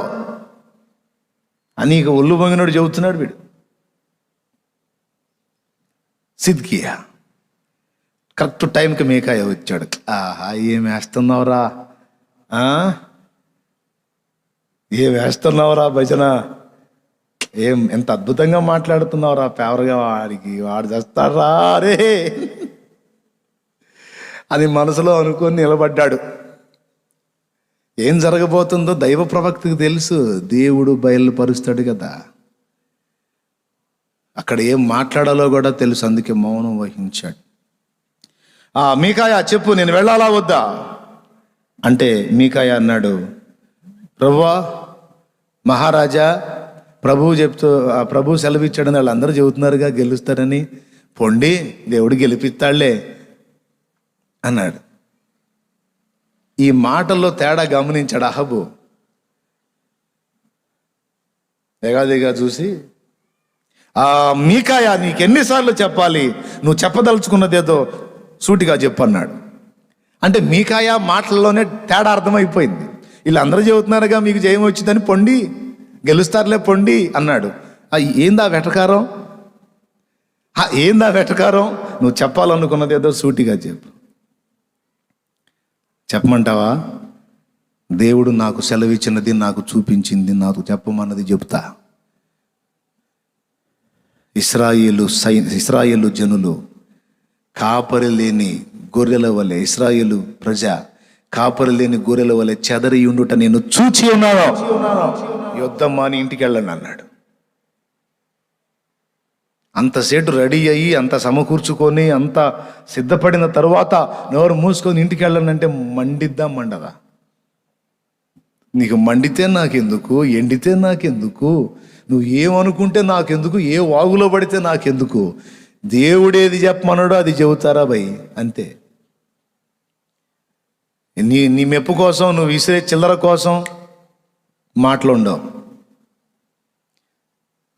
అని ఇక ఒళ్ళు పొంగినోడు చెబుతున్నాడు వీడు. సిద్కియా కరెక్ట్ టైంకి మీకాయ వచ్చాడు. ఆహా, ఏం వేస్తున్నావురా, ఏం వేస్తున్నావురా భజన, ఏం ఎంత అద్భుతంగా మాట్లాడుతున్నావురా, ఫేవర్గా వాడు చేస్తారా రే అని మనసులో అనుకొని నిలబడ్డాడు. ఏం జరగబోతుందో దైవ ప్రవక్తకు తెలుసు, దేవుడు బయలుపరుస్తాడు కదా. అక్కడ ఏం మాట్లాడాలో కూడా తెలుసు, అందుకే మౌనం వహించాడు. మీకాయ చెప్పు, నేను వెళ్ళాలా వద్దా అంటే మీకాయ అన్నాడు, ప్రభువా మహారాజా, ప్రభు సెలవిచ్చాడని వాళ్ళందరూ చెబుతున్నారుగా గెలుస్తారని, పొండి దేవుడు గెలిపిస్తాడులే అన్నాడు. ఈ మాటల్లో తేడా గమనించాడు అహబు. ఎగాదిగా చూసి, మీకాయ నీకెన్నిసార్లు చెప్పాలి, నువ్వు చెప్పదలుచుకున్నదేదో సూటిగా చెప్పన్నాడు. అంటే మీకాయ మాటల్లోనే తేడా అర్థమైపోయింది. వీళ్ళందరూ చెబుతున్నారుగా మీకు జయం వచ్చిందని, పొండి గెలుస్తారులే పొండి అన్నాడు. ఏందా వెటకారం, ఏందా వెటకారం, నువ్వు చెప్పాలనుకున్నదేదో సూటిగా చెప్పు. చెప్పమంటావా? దేవుడు నాకు సెలవిచ్చినది, నాకు చూపించింది, నాకు చెప్పమన్నది చెప్తా. ఇశ్రాయేలు జనులు కాపరి లేని గొర్రెల వలె, ఇశ్రాయేలు ప్రజ కాపరి లేని గొర్రెల వలె చెదరి ఉండుట నేను చూచి ఉన్నాను. యుద్ధం మాని ఇంటికి వెళ్ళండి అన్నాడు. అంతసేటు రెడీ అయ్యి అంత సమకూర్చుకొని అంత సిద్ధపడిన తరువాత నోరు మూసుకొని ఇంటికి వెళ్ళనంటే మండిద్దాం మండదా? నీకు మండితే నాకెందుకు, ఎండితే నాకెందుకు, నువ్వు ఏమనుకుంటే నాకెందుకు, ఏ వాగులో పడితే నాకెందుకు, దేవుడేది చెప్పమన్నాడో అది చెబుతారా భయ్, అంతే. నీ మెప్పు కోసం, నువ్వు విసిరే చిల్లర కోసం మాటలుండవు.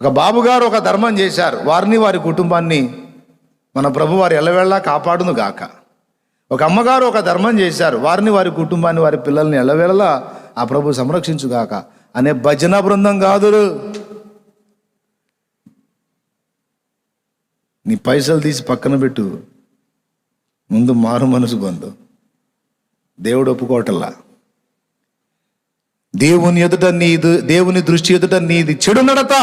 ఒక బాబుగారు ఒక ధర్మం చేశారు, వారిని వారి కుటుంబాన్ని మన ప్రభు వారి ఎల్లవేళలా కాపాడును గాక. ఒక అమ్మగారు ఒక ధర్మం చేశారు, వారిని వారి కుటుంబాన్ని వారి పిల్లల్ని ఎల్లవేళలా ఆ ప్రభు సంరక్షించుగాక అనే భజన బృందం కాదు. నీ పైసలు తీసి పక్కన పెట్టు, ముందు మారు మనసు పొందు. దేవుడు ఒప్పుకోవటల్లా. దేవుని దృష్టి ఎదుట నీది చెడు నడత.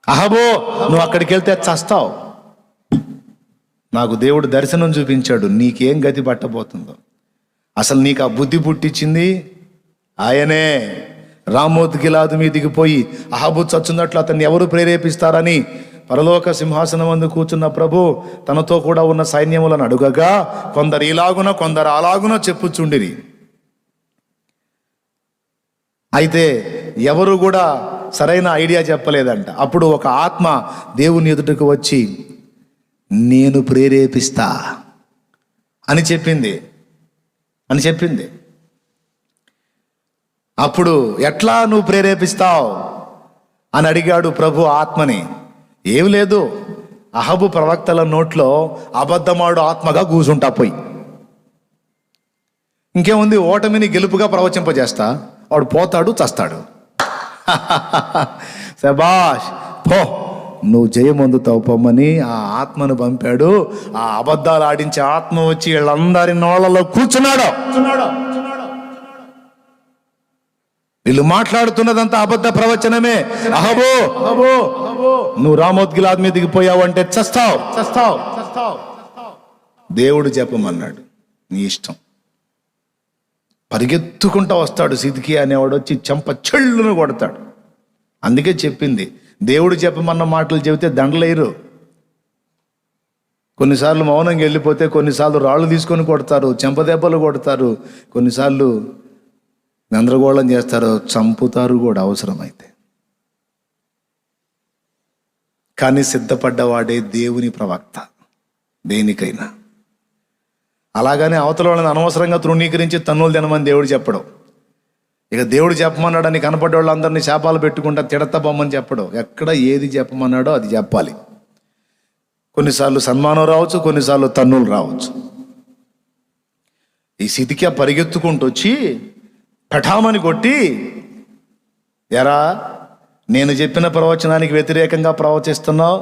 అహబో, నువ్వు అక్కడికి వెళ్తే చస్తావు. నాకు దేవుడు దర్శనం చూపించాడు, నీకేం గతి పట్టబోతుందో. అసలు నీకు ఆ బుద్ధి పుట్టించింది ఆయనే. రామోత్ గిలాదు మీదికి పోయి అహబు చచ్చున్నట్లు అతన్ని ఎవరు ప్రేరేపిస్తారని పరలోక సింహాసనం ముందు కూర్చున్న ప్రభు తనతో కూడా ఉన్న సైన్యములను అడుగగా, కొందరు ఇలాగున కొందరు అలాగున చెప్పుచుండిరి. అయితే ఎవరు కూడా సరైన ఐడియా చెప్పలేదంట. అప్పుడు ఒక ఆత్మ దేవుని ఎదుటకు వచ్చి, నేను ప్రేరేపిస్తా అని చెప్పింది. అప్పుడు ఎట్లా నువ్వు ప్రేరేపిస్తావు అని అడిగాడు ప్రభు ఆత్మని. ఏం లేదు, అహబు ప్రవక్తల నోట్లో అబద్ధమాడు ఆత్మగా కూసుంటా పోయి. ఇంకేముంది, ఓటమిని గెలుపుగా ప్రవచింపజేస్తా, వాడు పోతాడు చస్తాడు. శబాష్, పో నువ్వు జయమొందుతావు పొమ్మని ఆ ఆత్మను పంపాడు. ఆ అబద్ధాలు ఆడించే ఆత్మ వచ్చి వీళ్ళందరి నోళ్ళలో కూర్చున్నాడు. వీళ్ళు మాట్లాడుతున్నదంతా అబద్ధ ప్రవచనమే. అహబో, నువ్వు రామోత్ గిలాద్ మీదకి పోయావు అంటే చస్తావు. దేవుడు చెప్పమన్నాడు, నీ ఇష్టం. పరిగెత్తుకుంటూ వస్తాడు. సిద్కియా అనేవాడు వచ్చి చెంప చెళ్ళును కొడతాడు. అందుకే చెప్పింది, దేవుడు చెప్పమన్న మాటలు చెబితే దండలేరు. కొన్నిసార్లు మౌనంగా వెళ్ళిపోతే, కొన్నిసార్లు రాళ్ళు తీసుకొని కొడతారు, చెంపదెబ్బలు కొడతారు, కొన్నిసార్లు గందరగోళం చేస్తారు, చంపుతారు కూడా అవసరమైతే. కానీ సిద్ధపడ్డవాడే దేవుని ప్రవక్త దేనికైనా. అలాగనే అవతల వాళ్ళని అనవసరంగా తృణీకరించి తన్నులు తినమని దేవుడు చెప్పడం. ఇక దేవుడు చెప్పమన్నాడని కనపడ్డ వాళ్ళందరినీ శాపాలు పెట్టుకుంటా తిడతా బొమ్మని చెప్పడం. ఎక్కడ ఏది చెప్పమన్నాడో అది చెప్పాలి. కొన్నిసార్లు సన్మానం రావచ్చు, కొన్నిసార్లు తన్నులు రావచ్చు. ఈ సిద్కియా పరిగెత్తుకుంటూ వచ్చి పఠామని కొట్టి, ఎరా నేను చెప్పిన ప్రవచనానికి వ్యతిరేకంగా ప్రవచిస్తున్నావు,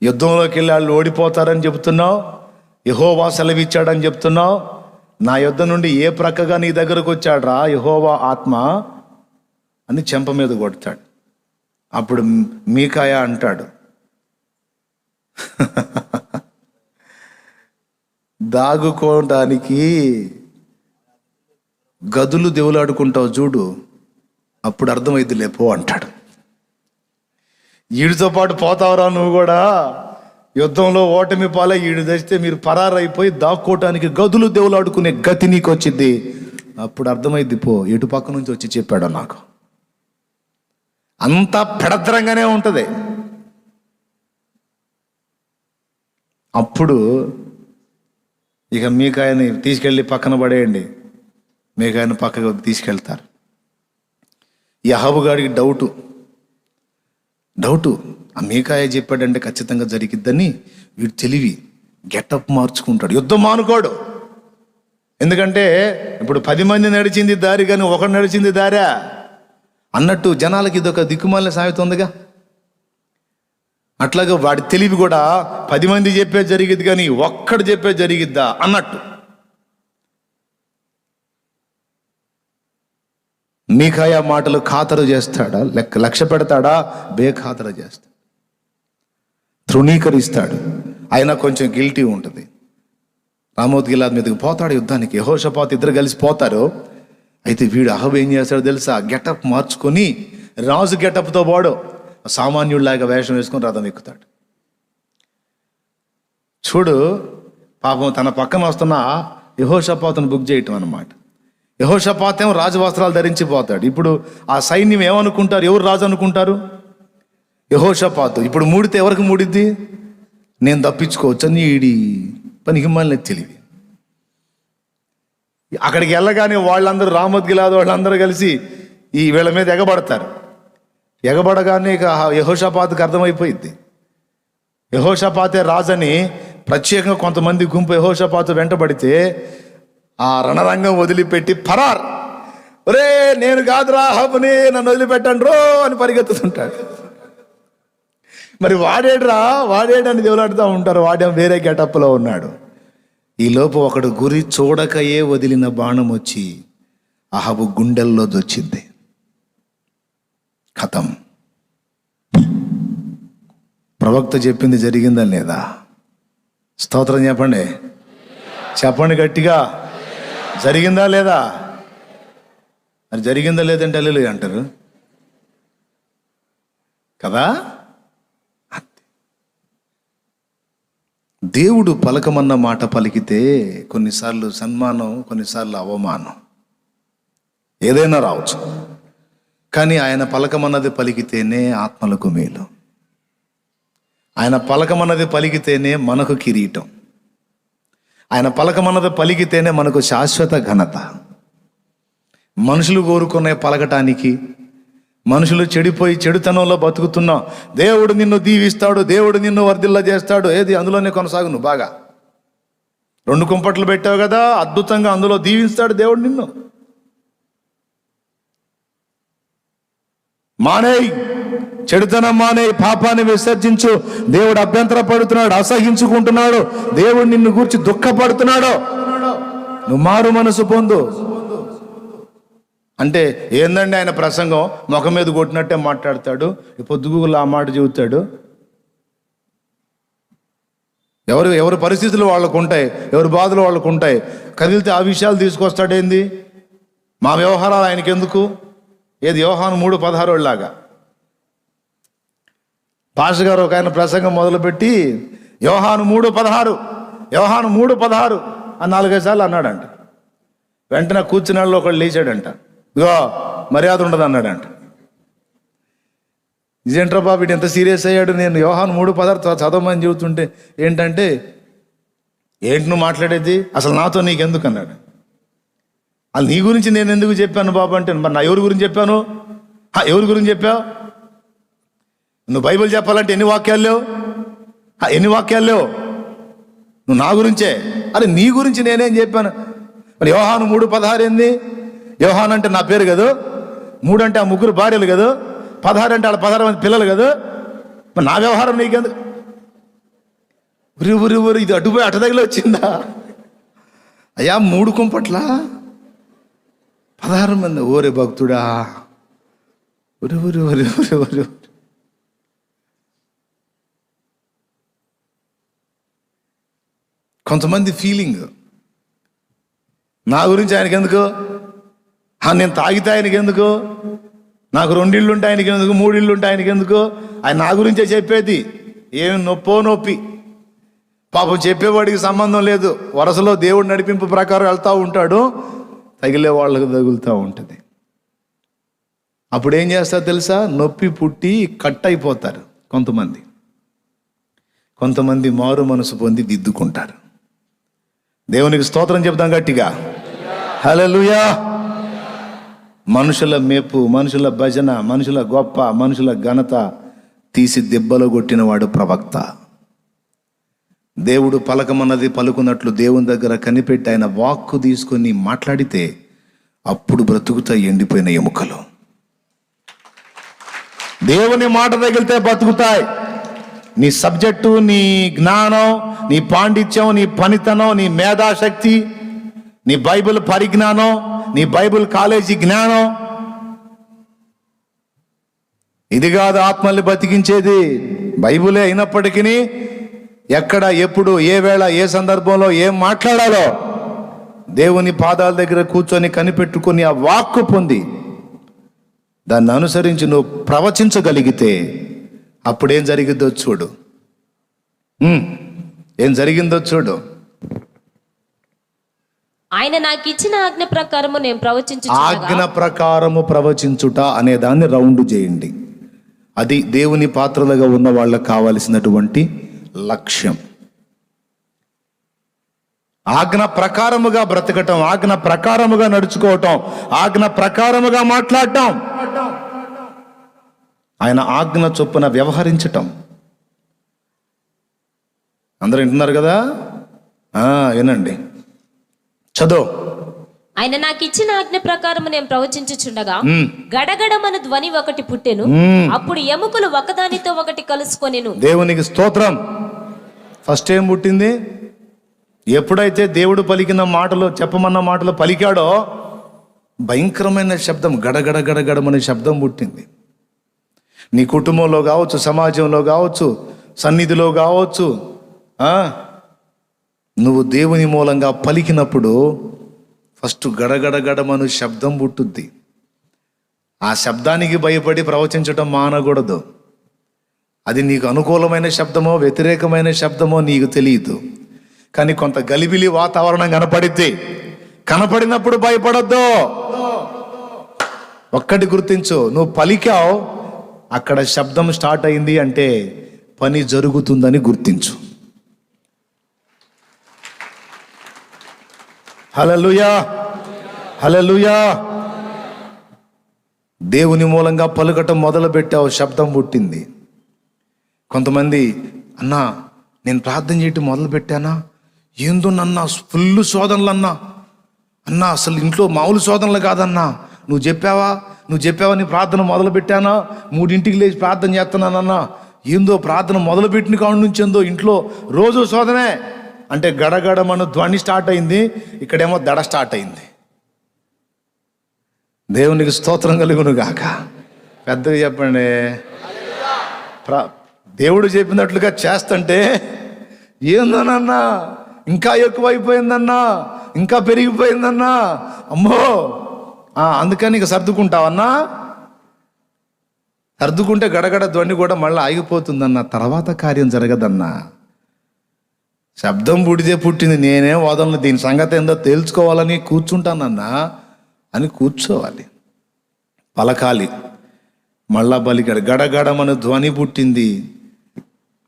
యుద్ధంలోకి వెళ్ళి వాళ్ళు ఓడిపోతారని చెబుతున్నావు, యెహోవా సెలవిచ్చాడని చెప్తున్నావు, నా యుద్ధం నుండి ఏ ప్రక్కగా నీ దగ్గరకు వచ్చాడ్రా యెహోవా ఆత్మ అని చెంప మీద కొడతాడు. అప్పుడు మీకాయా అంటాడు, దాగుకోవడానికి గదులు దేవులాడుకుంటావు చూడు, అప్పుడు అర్థమైద్ది లేపో అంటాడు. ఈడితో పాటు పోతావురా నువ్వు కూడా, యుద్ధంలో ఓటమి పాలై ఈడు తెస్తే మీరు పరారైపోయి దాక్కోవటానికి గదులు దేవులాడుకునే గతి నీకు వచ్చింది, అప్పుడు అర్థమైద్ది పో. ఎటు పక్క నుంచి వచ్చి చెప్పాడు నాకు. అంతా పెడద్రంగానే ఉంటుంది. అప్పుడు ఇక మీకాయని తీసుకెళ్ళి పక్కన పడేయండి, మీకాయని పక్కకు తీసుకెళ్తారు. ఈ అహాబు గాడికి డౌటు ఆ మీకాయ చెప్పాడంటే ఖచ్చితంగా జరిగిద్దని వీడు తెలివి గెటప్ మార్చుకుంటాడు. యుద్ధం మానుకోడు. ఎందుకంటే ఇప్పుడు 10 మంది నడిచింది దారి కానీ ఒకడు నడిచింది దారా అన్నట్టు జనాలకి ఇదొక దిక్కుమాలిన సామెత ఉందిగా. అట్లాగా వాడి తెలివి కూడా 10 మంది చెప్పే జరిగిద్ది కానీ ఒక్కడు చెప్పే జరిగిద్దా అన్నట్టు. మీకాయ మాటలు ఖాతరు చేస్తాడా, లక్ష్య పెడతాడా, బేఖాతరు చేస్తాడు, తృణీకరిస్తాడు. అయినా కొంచెం గిల్టీ ఉంటుంది. రామోత్ గిలాద్ మీదకి పోతాడు యుద్ధానికి, యెహోషాపాతు ఇద్దరు కలిసి పోతారు. అయితే వీడు అహాబు ఏం చేస్తాడో తెలుసా, గెటప్ మార్చుకొని రాజు గెటప్తో వాడు సామాన్యుడిలాగా వేషం వేసుకొని రథం ఎక్కుతాడు. చూడు పాపం తన పక్కన వస్తున్న యెహోషాపాతును బుక్ చేయటం అన్నమాట. యెహోషాపాతు ఏమో రాజవస్త్రాలు ధరించిపోతాడు. ఇప్పుడు ఆ సైన్యం ఏమనుకుంటారు, ఎవరు రాజు అనుకుంటారు? యెహోషాపాతు. ఇప్పుడు మూడితే ఎవరికి మూడిద్ది? నేను తప్పించుకోవచ్చు అని ఈడి పనికి మళ్ళీ తెలివి. అక్కడికి వెళ్ళగానే వాళ్ళందరూ రామోత్ గిలాదు వాళ్ళందరూ కలిసి ఈ వీళ్ళ మీద ఎగబడతారు. ఎగబడగానే ఇక యెహోషాపాతుకు అర్థమైపోయింది, యెహోషాపాతే రాజని. ప్రత్యేకంగా కొంతమంది గుంపు యెహోషాపాతు వెంటబడితే ఆ రణరంగం వదిలిపెట్టి పరార్, ఒరే నేను కాదురా అహాబుని, నన్ను వదిలిపెట్టండి రో అని పరిగెత్తుతుంటాడు. మరి వాడేడని దేవులాడుతూ ఉంటారు. వాడే వేరే గెటప్లో ఉన్నాడు. ఈ లోపు ఒకడు గురి చూడకయే వదిలిన బాణం వచ్చి అహాబు గుండెల్లో దొచ్చింది. ఖతం. ప్రవక్త చెప్పింది జరిగిందా లేదా? స్తోత్రం చెప్పండి, చెప్పండి గట్టిగా. జరిగిందా లేదా? మరి జరిగిందా లేదంటే హల్లెలూయా అంటారు కదా. దేవుడు పలకమన్న మాట పలికితే కొన్నిసార్లు సన్మానం, కొన్నిసార్లు అవమానం, ఏదైనా రావచ్చు. కానీ ఆయన పలకమన్నది పలికితేనే ఆత్మలకు మేలు. ఆయన పలకమన్నది పలికితేనే మనకు కిరీటం. ఆయన పలకమన్నది పలికితేనే మనకు శాశ్వత ఘనత. మనుషులు కోరుకునే పలకటానికి, మనుషులు చెడిపోయి చెడుతనంలో బతుకుతున్నా దేవుడు నిన్ను దీవిస్తాడు, దేవుడు నిన్ను వర్ధిల్ల చేస్తాడు, ఏది అందులోనే కొనసాగు. నువ్వు బాగా 2 కుంపట్లు పెట్టావు కదా, అద్భుతంగా అందులో దీవిస్తాడు దేవుడు నిన్ను. మానేయ్, చెడుతనం మానేయ్, పాపాన్ని విసర్జించు. దేవుడు అభ్యంతర పడుతున్నాడు, అసహించుకుంటున్నాడు, దేవుడు నిన్ను గూర్చి దుఃఖపడుతున్నాడు. నువ్వు మారు మనసు పొందు. అంటే ఏందండి ఆయన ప్రసంగం, ముఖం మీద కొట్టినట్టే మాట్లాడతాడు, పొద్దుగుల ఆ మాట చెబుతాడు. ఎవరి పరిస్థితులు వాళ్ళకు ఉంటాయి, ఎవరి బాధలు వాళ్ళకు ఉంటాయి. కదిలితే ఆ విషయాలు తీసుకొస్తాడేంది? మా వ్యవహారాలు ఆయనకి ఎందుకు? ఏది యోహాను 3:16 లాగా పాస్టర్ గారు ఒక ఆయన ప్రసంగం మొదలుపెట్టి యోహాను 3:16 అని 4-5 సార్లు అన్నాడంట. వెంటనే కూర్చుని వాళ్ళు ఒకళ్ళు లేచాడంట, ఇగో మర్యాద ఉండదు అన్నాడంట. ఇదేంట్రా బాబు వీడు ఎంత సీరియస్ అయ్యాడు? నేను యోహాను 3:16 చదవమని చెబుతుంటే ఏంటంటే, ఏంటి నువ్వు మాట్లాడేది, అసలు నాతో నీకెందుకు అన్నాడు. అది నీ గురించి నేను ఎందుకు చెప్పాను బాబు అంటే, మరి నా ఎవరి గురించి చెప్పాను? ఎవరి గురించి చెప్పావు? నువ్వు బైబిల్ చెప్పాలంటే ఎన్ని వాక్యాలు లేవు? నువ్వు నా గురించే. అరే నీ గురించి నేనేం చెప్పాను? మరి యోహాను 3:16 ఏంది? యోహాను అంటే నా పేరు కదా, 3 అంటే ఆ 3 భార్యలు కదా, 16 అంటే వాళ్ళ 16 మంది పిల్లలు కదా. మరి నా వ్యవహారం నీకెందుకు? ఊరి ఇది అటుపోయి అటదగిలి వచ్చిందా? అయ్యా 3 కుంపట్ల 16 మంది. ఓరే భక్తుడా, ఊరి కొంతమంది ఫీలింగ్, నా గురించి ఆయనకి ఎందుకు? నేను తాగితే ఆయనకి ఎందుకు? నాకు 2 ఇళ్ళు ఉంటాయి ఆయనకి ఎందుకు? 3 ఇళ్ళు ఉంటాయి ఆయనకి ఎందుకు? ఆయన నా గురించే చెప్పేది. ఏమి నొప్పి పాపం చెప్పేవాడికి సంబంధం లేదు. వరసలో దేవుడు నడిపింపు ప్రకారం వెళ్తూ ఉంటాడు, తగిలే వాళ్ళకు తగులుతూ ఉంటుంది. అప్పుడు ఏం చేస్తారు తెలుసా? నొప్పి పుట్టి కట్ అయిపోతారు కొంతమంది మారు మనసు పొంది దిద్దుకుంటారు. దేవునికి స్తోత్రం చెప్తాం గట్టిగా, హల్లెలూయా. మనుషుల మెప్పు, మనుషుల భజన, మనుషుల గొప్ప, మనుషుల ఘనత తీసి దెబ్బలో కొట్టినవాడు ప్రవక్త. దేవుడు పలకమన్నది పలుకున్నట్లు దేవుని దగ్గర కనిపెట్టి ఆయన వాక్కు తీసుకొని మాట్లాడితే అప్పుడు బ్రతుకుతాయి ఎండిపోయిన ఎముకలు. దేవుని మాట తగిలితే బ్రతుకుతాయి. నీ సబ్జెక్టు, నీ జ్ఞానం, నీ పాండిత్యం, నీ పనితనం, నీ మేధాశక్తి, నీ బైబిల్ పరిజ్ఞానం, నీ బైబిల్ కాలేజీ జ్ఞానం, ఇది కాదు ఆత్మల్ని బతికించేది. బైబిలే అయినప్పటికీ ఎక్కడ, ఎప్పుడు, ఏ వేళ, ఏ సందర్భంలో ఏం మాట్లాడాలో దేవుని పాదాల దగ్గర కూర్చొని కనిపెట్టుకొని ఆ వాక్కు పొంది దాన్ని అనుసరించి నువ్వు ప్రవచించగలిగితే అప్పుడేం జరిగిందో చూడు. ఏం జరిగిందో చూడు. ఆయన నాకు ఇచ్చిన ఆజ్ఞ ప్రకారము నేను ఆజ్ఞ ప్రకారము ప్రవచించుట అనే దాన్ని రౌండ్ చేయండి. అది దేవుని పాత్రలుగా ఉన్న వాళ్ళకి కావలసినటువంటి లక్ష్యం. ఆజ్ఞ ప్రకారముగా బ్రతకటం, ఆజ్ఞ ప్రకారముగా నడుచుకోవటం, ఆజ్ఞ ప్రకారముగా మాట్లాడటం, ఆయన ఆజ్ఞ చొప్పున వ్యవహరించటం. అందరూ వింటున్నారు కదా? వినండి, చదువు. ఆయన నాకు ఇచ్చిన ఆజ్ఞ ప్రకారం నేను ప్రవచించుచుండగా గడగడమను ధ్వని ఒకటి పుట్టెను. అప్పుడు ఎముకలు ఒకదానితో ఒకటి కలుసుకొనెను. దేవునికి స్తోత్రం. ఫస్ట్ ఏం పుట్టింది? ఎప్పుడైతే దేవుడు పలికిన మాటలు, చెప్పమన్న మాటలు పలికాడో భయంకరమైన శబ్దం, గడగడ గడగడమనే శబ్దం పుట్టింది. నీ కుటుంబంలో కావచ్చు, సమాజంలో కావచ్చు, సన్నిధిలో కావచ్చు, నువ్వు దేవుని మూలంగా పలికినప్పుడు ఫస్ట్ గడగడగడమను శబ్దం పుట్టుద్ది. ఆ శబ్దానికి భయపడి ప్రవచించటం మానకూడదు. అది నీకు అనుకూలమైన శబ్దమో వ్యతిరేకమైన శబ్దమో నీకు తెలియదు. కానీ కొంత గలిబిలి వాతావరణం కనపడినప్పుడు భయపడొద్దు. ఒక్కటి గుర్తించు, నువ్వు పలికావు, అక్కడ శబ్దం స్టార్ట్ అయింది అంటే పని జరుగుతుందని గుర్తించు. హల్లెలూయా, హల్లెలూయా. దేవుని మూలంగా పలుకటం మొదలు పెట్టావు, శబ్దం పుట్టింది. కొంతమంది, అన్నా నేను ప్రార్థన చేయటం మొదలు పెట్టానా, ఏందో నన్నా ఫుల్ శోధనలు అన్నా అసలు ఇంట్లో మామూలు శోధనలు కాదన్నా, నువ్వు చెప్పావా నీ ప్రార్థన మొదలు పెట్టానా, 3 లేచి ప్రార్థన చేస్తున్నానన్నా, ఏందో ప్రార్థన మొదలుపెట్టిన కాడి నుంచి ఏందో ఇంట్లో రోజు శోధనే అంటే గడగడమను ధ్వని స్టార్ట్ అయింది, ఇక్కడేమో దడ స్టార్ట్ అయింది. దేవునికి స్తోత్రం కలుగును గాక. పెద్దగా చెప్పండి. దేవుడు చెప్పినట్లుగా చేస్తుంటే ఏందోనన్నా, ఇంకా ఎక్కువైపోయిందన్నా, ఇంకా పెరిగిపోయిందన్నా, అమ్మో అందుకని ఇక సర్దుకుంటావన్నా. సర్దుకుంటే గడగడ ధ్వని కూడా మళ్ళీ ఆగిపోతుందన్నా, తర్వాత కార్యం జరగదన్నా. శబ్దం పుడితే పుట్టింది, నేనే వదలను, దీని సంగతి ఏందో తేల్చుకోవాలని కూర్చుంటానన్నా అని కూర్చోవాలి, పలకాలి. మళ్ళా పలికాడు, గడగడమని ధ్వని పుట్టింది.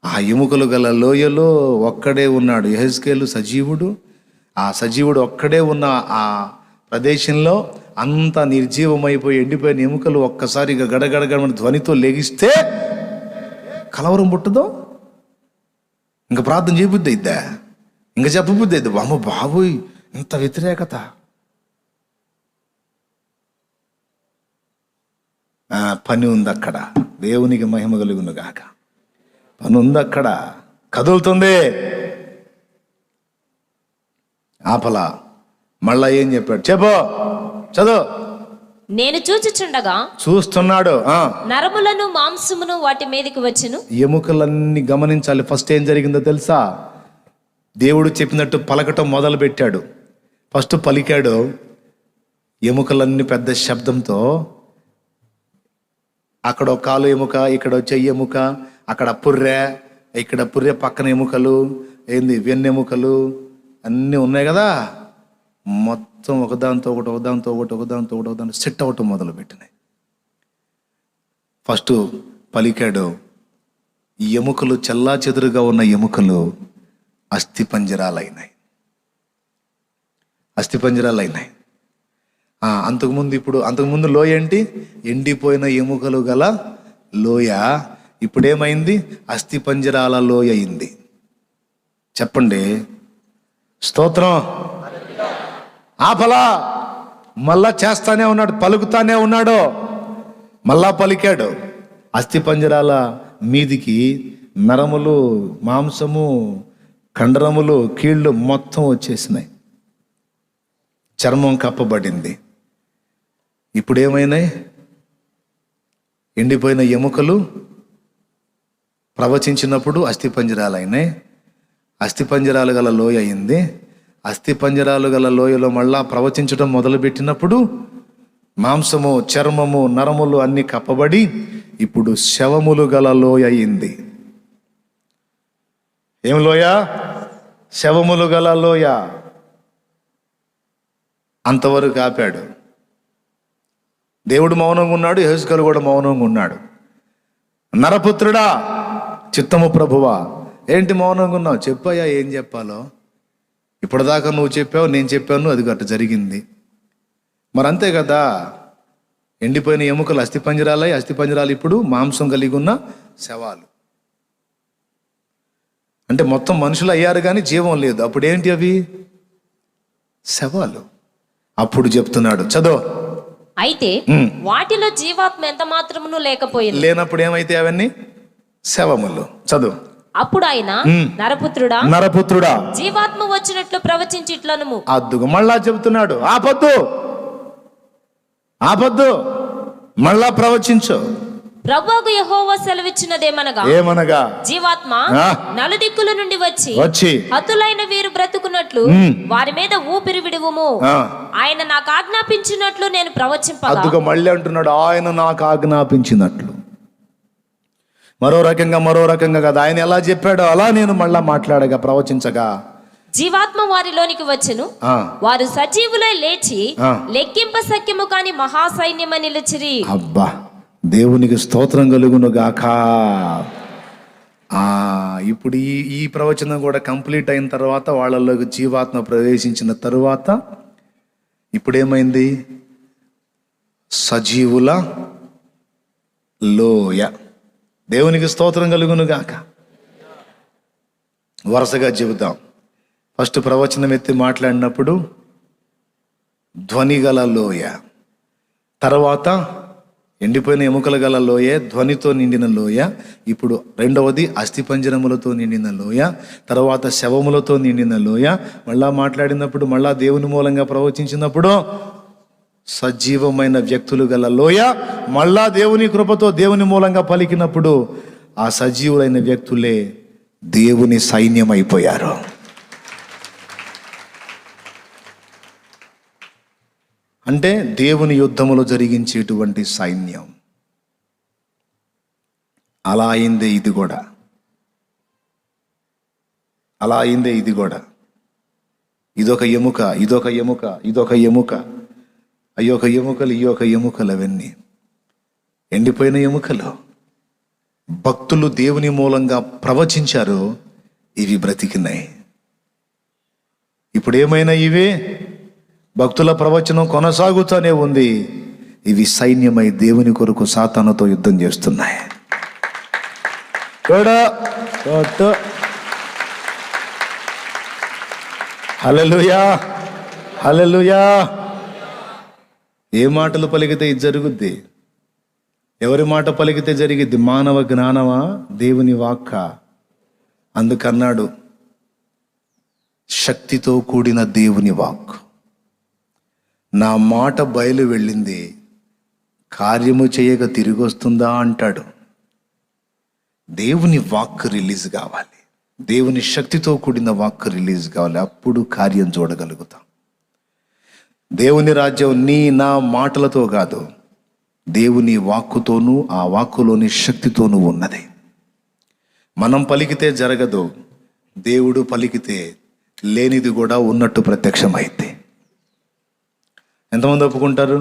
ఆ ఎముకలు గల లోయలో ఒక్కడే ఉన్నాడు యెహెజ్కేలు, సజీవుడు. ఆ సజీవుడు ఒక్కడే ఉన్న ఆ ప్రదేశంలో అంత నిర్జీవమైపోయి ఎండిపోయిన ఎముకలు ఒక్కసారిగా గడగడగడమని ధ్వనితో లెగిస్తే కలవరం పుట్టదో? ఇంకా ప్రార్థన చేయబుద్ధి అయిద్దా? ఇంకా చెప్పబుద్ధి అయిద్దా? అమ్మ బాబోయ్, ఇంత వ్యతిరేకత. పని ఉంది అక్కడ, దేవునికి మహిమ కలుగును గాక. పని ఉంది అక్కడ, కదులుతుంది. ఆపలా. మళ్ళా ఏం చెప్పాడు? చెప్పు, చదువు. నేను చూచుచుండగా, చూస్తున్నాడు, నరములను మాంసమును వాటి మీదకి వచ్చెను. ఎముకలన్నీ గమనించాలి. ఫస్ట్ ఏం జరిగిందో తెలుసా? దేవుడు చెప్పినట్టు పలకటం మొదలు పెట్టాడు. ఫస్ట్ పలికాడు, ఎముకలన్నీ పెద్ద శబ్దంతో, అక్కడ ఒక కాలు ఎముక, ఇక్కడ చెయ్యి ఎముక, అక్కడ పుర్రె, ఇక్కడ పుర్రె పక్కన ఎముకలు, ఏంది వెన్నెముకలు అన్నీ ఉన్నాయి కదా, మొత్తం ఒకదాంతో ఒకటి ఒకదాంతో ఒకటి ఒకదాంతో ఒకటి ఒకదాంతో సెట్ అవటం మొదలు పెట్టినాయి. ఫస్ట్ పలికాడు, ఈ ఎముకలు చెల్లా చెదురుగా ఉన్న ఎముకలు అస్థిపంజరాలైనాయి, అస్థిపంజరాలైనాయి. అంతకుముందు లోయ ఏంటి? ఎండిపోయిన ఎముకలు గల లోయ. ఇప్పుడేమైంది? అస్థిపంజరాల లోయ అయింది. చెప్పండి స్తోత్రం. ఆపలా. మళ్ళా చేస్తానే ఉన్నాడు, పలుకుతానే ఉన్నాడు. మళ్ళా పలికాడు. అస్థిపంజరాల మీదికి నరములు, మాంసము, కండరములు, కీళ్ళు మొత్తం వచ్చేసినాయి. చర్మం కప్పబడింది. ఇప్పుడేమైనాయి? ఎండిపోయిన ఎముకలు ప్రవచించినప్పుడు అస్థిపంజరాలు అయినాయి. అస్థిపంజరాలు గల లోయ అయింది. అస్థిపంజరాలు గల లోయలో మళ్ళా ప్రవచించడం మొదలుపెట్టినప్పుడు మాంసము, చర్మము, నరములు అన్నీ కప్పబడి ఇప్పుడు శవములు గల లోయ అయింది. ఏం లోయ? శవములు గల లోయ. అంతవరకు ఆపాడు. దేవుడు మౌనంగా ఉన్నాడు, యెహెజ్కేలు కూడా మౌనంగా ఉన్నాడు. నరపుత్రుడా, చిత్తము ప్రభువా, ఏంటి మౌనంగా ఉన్నావు? చెప్పయ్యా, ఏం చెప్పాలో. ఇప్పటిదాకా నువ్వు చెప్పావు, నేను చెప్పాను, అది గట్ట జరిగింది. మరి అంతే కదా, ఎండిపోయిన ఎముకలు అస్థిపంజరాలై, అస్థిపంజరాలు ఇప్పుడు మాంసం కలిగి ఉన్న శవాలు. అంటే మొత్తం మనుషులు అయ్యారు కానీ జీవం లేదు. అప్పుడు ఏంటి అవి? శవాలు. అప్పుడు చెప్తున్నాడు, చదువు. అయితే వాటిలో జీవాత్మ ఎంత మాత్రమును లేకపోయింది. లేనప్పుడు ఏమైతే అవన్నీ? శవములు. చదువు. అప్పుడు ఆయన, నరపుత్రుడా, నరపుత్రుడా, జీవాత్మ వచ్చినట్లు ప్రవచించి ఇట్లనుము. అద్దుగా మళ్ళా చెబుతున్నాడు, ఆపద్దు, ఆపద్దు, మళ్ళా ప్రవచించు. ప్రభువు యెహోవా సెలవిచ్చినదేమనగా, ఏమనగా, జీవాత్మ నలుదిక్కుల నుండి వచ్చి హతులైన వీరు బ్రతుకున్నట్లు వారి మీద ఊపిరి విడువుము. ఆయన నాకు ఆజ్ఞాపించినట్లు నేను ప్రవచింపగా. అద్దుగా మళ్ళీ అంటున్నాడు, ఆయన నాకు ఆజ్ఞాపించినట్లు. మరో రకంగా కదా, ఆయన ఎలా చెప్పాడో అలా నేను మళ్ళా మాట్లాడగా, ప్రవచించగా, జీవాత్మ వారిలోనికి వచ్చెను. వారు సజీవులై లేచి లెక్కింప సఖ్యము కాని మహాసైన్యమని నిలిచిరి. అబ్బా, దేవునికి స్తోత్రం కలుగును గాక. ఇప్పుడు ఈ ప్రవచనం కూడా కంప్లీట్ అయిన తర్వాత, వాళ్ళలోకి జీవాత్మ ప్రవేశించిన తరువాత ఇప్పుడేమైంది? సజీవుల లోయ. దేవునికి స్తోత్రం కలుగును గాక. వరుసగా చెబుతాం. ఫస్ట్ ప్రవచనం ఎత్తి మాట్లాడినప్పుడు ధ్వని గల లోయ, తర్వాత ఎండిపోయిన ఎముకల గల లోయ, ధ్వనితో నిండిన లోయ. ఇప్పుడు రెండవది అస్థిపంజరములతో నిండిన లోయ, తర్వాత శవములతో నిండిన లోయ. మళ్ళా మాట్లాడినప్పుడు, మళ్ళా దేవుని మూలంగా ప్రవచించినప్పుడు సజీవమైన వ్యక్తులు గల లోయ. మళ్ళా దేవుని కృపతో దేవుని మూలంగా పలికినప్పుడు ఆ సజీవులైన వ్యక్తులే దేవుని సైన్యం అయిపోయారు. అంటే దేవుని యుద్ధములో జరిగించేటువంటి సైన్యం. అలా అయిందే ఇది కూడా, అలా అయిందే ఇది కూడా. ఇదొక ఎముక, ఇదొక ఎముక, ఇదొక ఎముక, అయ్యొక ఎముకలు, ఈ యొక్క ఎముకలు, అవన్నీ ఎండిపోయిన ఎముకలు. భక్తులు దేవుని మూలంగా ప్రవచించారు, ఇవి బ్రతికినాయి. ఇప్పుడు ఏమైనా ఇవే భక్తుల ప్రవచనం కొనసాగుతూనే ఉంది. ఇవి సైన్యమై దేవుని కొరకు సాతానుతో యుద్ధం చేస్తున్నాయి. హల్లెలూయా, హల్లెలూయా. ఏ మాటలు పలికితే ఇది జరుగుద్ది? ఎవరి మాట పలికితే జరిగిద్ది? మానవ జ్ఞానమా, దేవుని వాక్క? అందుకన్నాడు, శక్తితో కూడిన దేవుని వాక్. నా మాట బయలు వెళ్ళింది, కార్యము చేయక తిరిగి వస్తుందా అంటాడు. దేవుని వాక్ రిలీజ్ కావాలి, దేవుని శక్తితో కూడిన వాక్ రిలీజ్ కావాలి. అప్పుడు కార్యం చూడగలుగుతాం. దేవుని రాజ్యం నీ నా మాటలతో కాదు, దేవుని వాక్కుతోనూ ఆ వాక్కులోని శక్తితోనూ ఉన్నది. మనం పలికితే జరగదు, దేవుడు పలికితే లేనిది కూడా ఉన్నట్టు ప్రత్యక్షమైతే. ఎంతమంది ఒప్పుకుంటారు?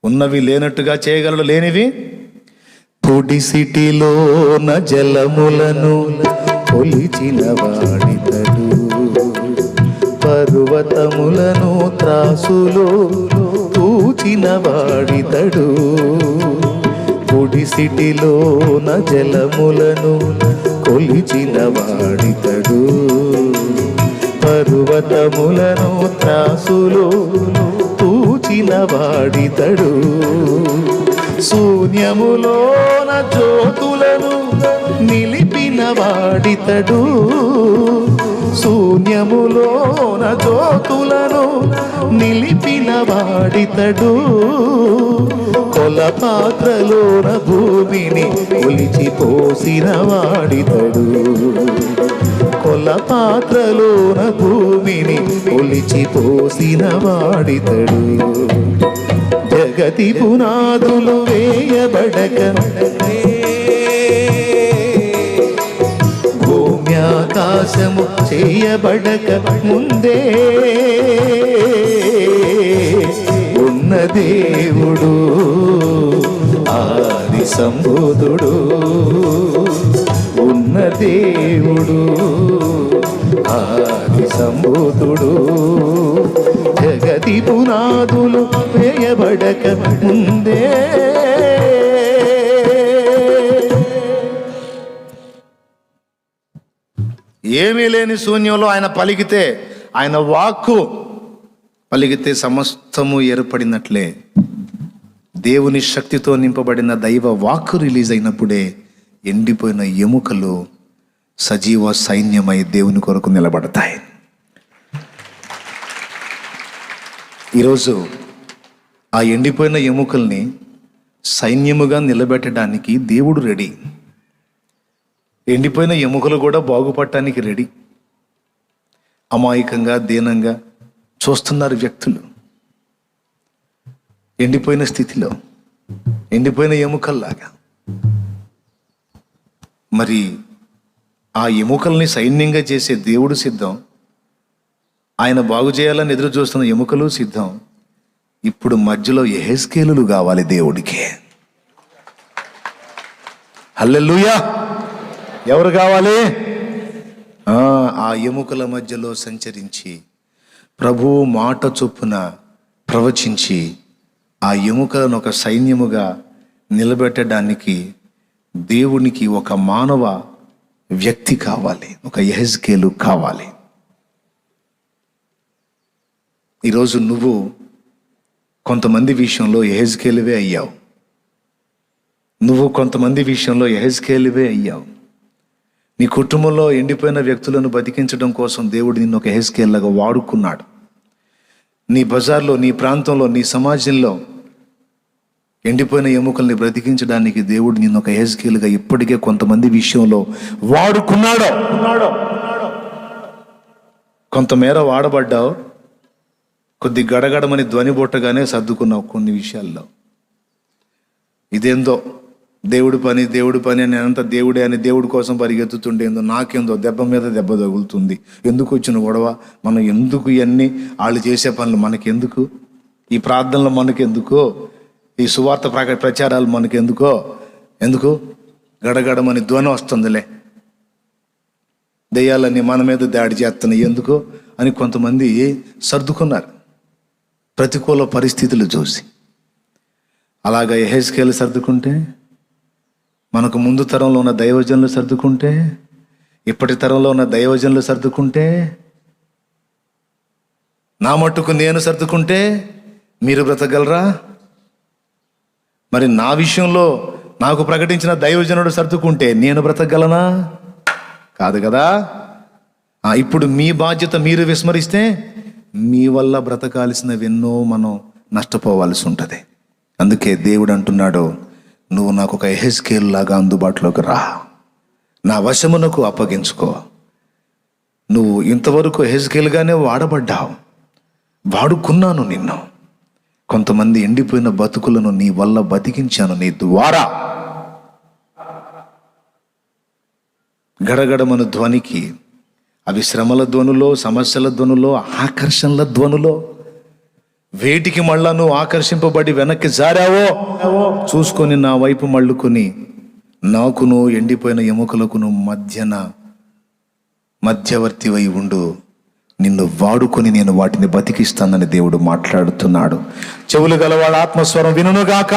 ఉన్నవి లేనట్టుగా చేయగలడు, లేనివి. పొడిసిటిలోన జలములను కొలిచిన వాడితడు, పర్వతములను త్రాసులో తూచిన వాడితడు. పొడిసిటిలోన జలములను కొలిచిన వాడితడు, పర్వతములను త్రాసులో తూచిన వాడితడు. శూన్యములోన జ్యోతులను నిలిపిన వాడితడు, శూన్యములోన జ్యోతులను నిలిపిన వాడితడు. కొలపాత్రలోన భూమిని కొలిచిపోసిన వాడితడు, కొలపాత్రలోన భూమిని కొలిచిపోసిన వాడితడు. జగతి పునాదులు వేయబడక భూమ్యాకాశము చేయబడక ముందే ఉన్న దేవుడు, ఆది సంబోధుడు. ఉన్న దేవుడు, ఆది సంబోధుడు. జగతి పునాదులు వేయబడక ముందే. ఏమీ లేని శూన్యంలో ఆయన పలికితే, ఆయన వాక్కు పలికితే సమస్తము ఏర్పడినట్లే. దేవుని శక్తితో నింపబడిన దైవ వాక్కు రిలీజ్ అయినప్పుడే ఎండిపోయిన ఎముకలు సజీవ సైన్యమై దేవుని కొరకు నిలబడతాయి. ఈరోజు ఆ ఎండిపోయిన ఎముకల్ని సైన్యముగా నిలబెట్టడానికి దేవుడు రెడీ. ఎండిపోయిన ఎముకలు కూడా బాగుపడటానికి రెడీ. అమాయకంగా దీనంగా చూస్తున్నారు వ్యక్తులు, ఎండిపోయిన స్థితిలో, ఎండిపోయిన ఎముకల్లాగా. మరి ఆ ఎముకల్ని సైన్యంగా చేసే దేవుడు సిద్ధం, ఆయన బాగు చేయాలని ఎదురు చూస్తున్న ఎముకలు సిద్ధం. ఇప్పుడు మధ్యలో యెహెజ్కేలులు కావాలి దేవుడికి. హల్లెలూయా. ఎవరు కావాలి? ఆ ఎముకల మధ్యలో సంచరించి ప్రభువు మాట చొప్పున ప్రవచించి ఆ ఎముకలను ఒక సైన్యముగా నిలబెట్టడానికి దేవునికి ఒక మానవ వ్యక్తి కావాలి, ఒక యెహెజ్కేలు కావాలి. ఈరోజు నువ్వు కొంతమంది విషయంలో యెహెజ్కేలువే అయ్యావు. నువ్వు కొంతమంది విషయంలో యెహెజ్కేలువే అయ్యావు. నీ కుటుంబంలో ఎండిపోయిన వ్యక్తులను బతికించడం కోసం దేవుడు నిన్ను ఒక యెహెజ్కేలుగా వాడుకున్నాడు. నీ బజార్లో, నీ ప్రాంతంలో, నీ సమాజంలో ఎండిపోయిన ఎముకల్ని బ్రతికించడానికి దేవుడు నిన్ను ఒక హెజ్కేలుగా ఇప్పటికే కొంతమంది విషయంలో వాడుకున్నాడు. కొంతమేర వాడబడ్డావు, కొద్ది గడగడమని ధ్వని బొట్టగానే సర్దుకున్నావు కొన్ని విషయాల్లో. ఇదేందో దేవుడి పని అని అంత దేవుడే అని దేవుడి కోసం పరిగెత్తుతుండేందో, నాకేందో దెబ్బ మీద దెబ్బ తగులుతుంది, ఎందుకు వచ్చిన గొడవ, మనం ఎందుకు ఇవన్నీ, వాళ్ళు చేసే పనులు మనకెందుకు, ఈ ప్రార్థనలు మనకెందుకో, ఈ సువార్త ప్రచారాలు మనకెందుకో, ఎందుకు గడగడమని ధ్వని వస్తుందిలే, దెయ్యాలన్నీ మన మీద దాడి చేస్తున్నాయి ఎందుకు అని కొంతమంది సర్దుకున్నారు ప్రతికూల పరిస్థితులు చూసి. అలాగా యెహెజ్కేలు సర్దుకుంటే, మనకు ముందు తరంలో ఉన్న దైవజనులు సర్దుకుంటే, ఇప్పటి తరంలో ఉన్న దైవజనులు సర్దుకుంటే, నా మట్టుకు నేను సర్దుకుంటే మీరు బ్రతకగలరా? మరి నా విషయంలో నాకు ప్రకటించిన దైవజనుడు సర్దుకుంటే నేను బ్రతకగలనా? కాదు కదా. ఇప్పుడు మీ బాధ్యత మీరు విస్మరిస్తే మీ వల్ల బ్రతకాల్సినవెన్నో మనం నష్టపోవాల్సి ఉంటుంది. అందుకే దేవుడు అంటున్నాడు, నువ్వు నాకు ఒక యెహెజ్కేలు లాగా అందుబాటులోకి రా, నా వశమునకు అప్పగించుకో. నువ్వు ఇంతవరకు యెహెజ్కేలుగానే వాడబడ్డావు, వాడుకున్నాను నిన్ను. కొంతమంది ఎండిపోయిన బతుకులను నీ వల్ల బతికించాను, నీ ద్వారా. గడగడమను ధ్వనికి, అవి శ్రమల ధ్వనులో, సమస్యల ధ్వనులో, ఆకర్షణల ధ్వనులో, వేటికి మళ్ళా నువ్వు ఆకర్షింపబడి వెనక్కి జారావో చూసుకొని నా వైపు మళ్ళుకొని, నాకును ఎండిపోయిన ఎముకలకును మధ్యవర్తివై ఉండు, నిన్ను వాడుకొని నేను వాటిని బతికిస్తానని దేవుడు మాట్లాడుతున్నాడు. చెవులు గలవాళ్ళ ఆత్మస్వరం వినుగాక.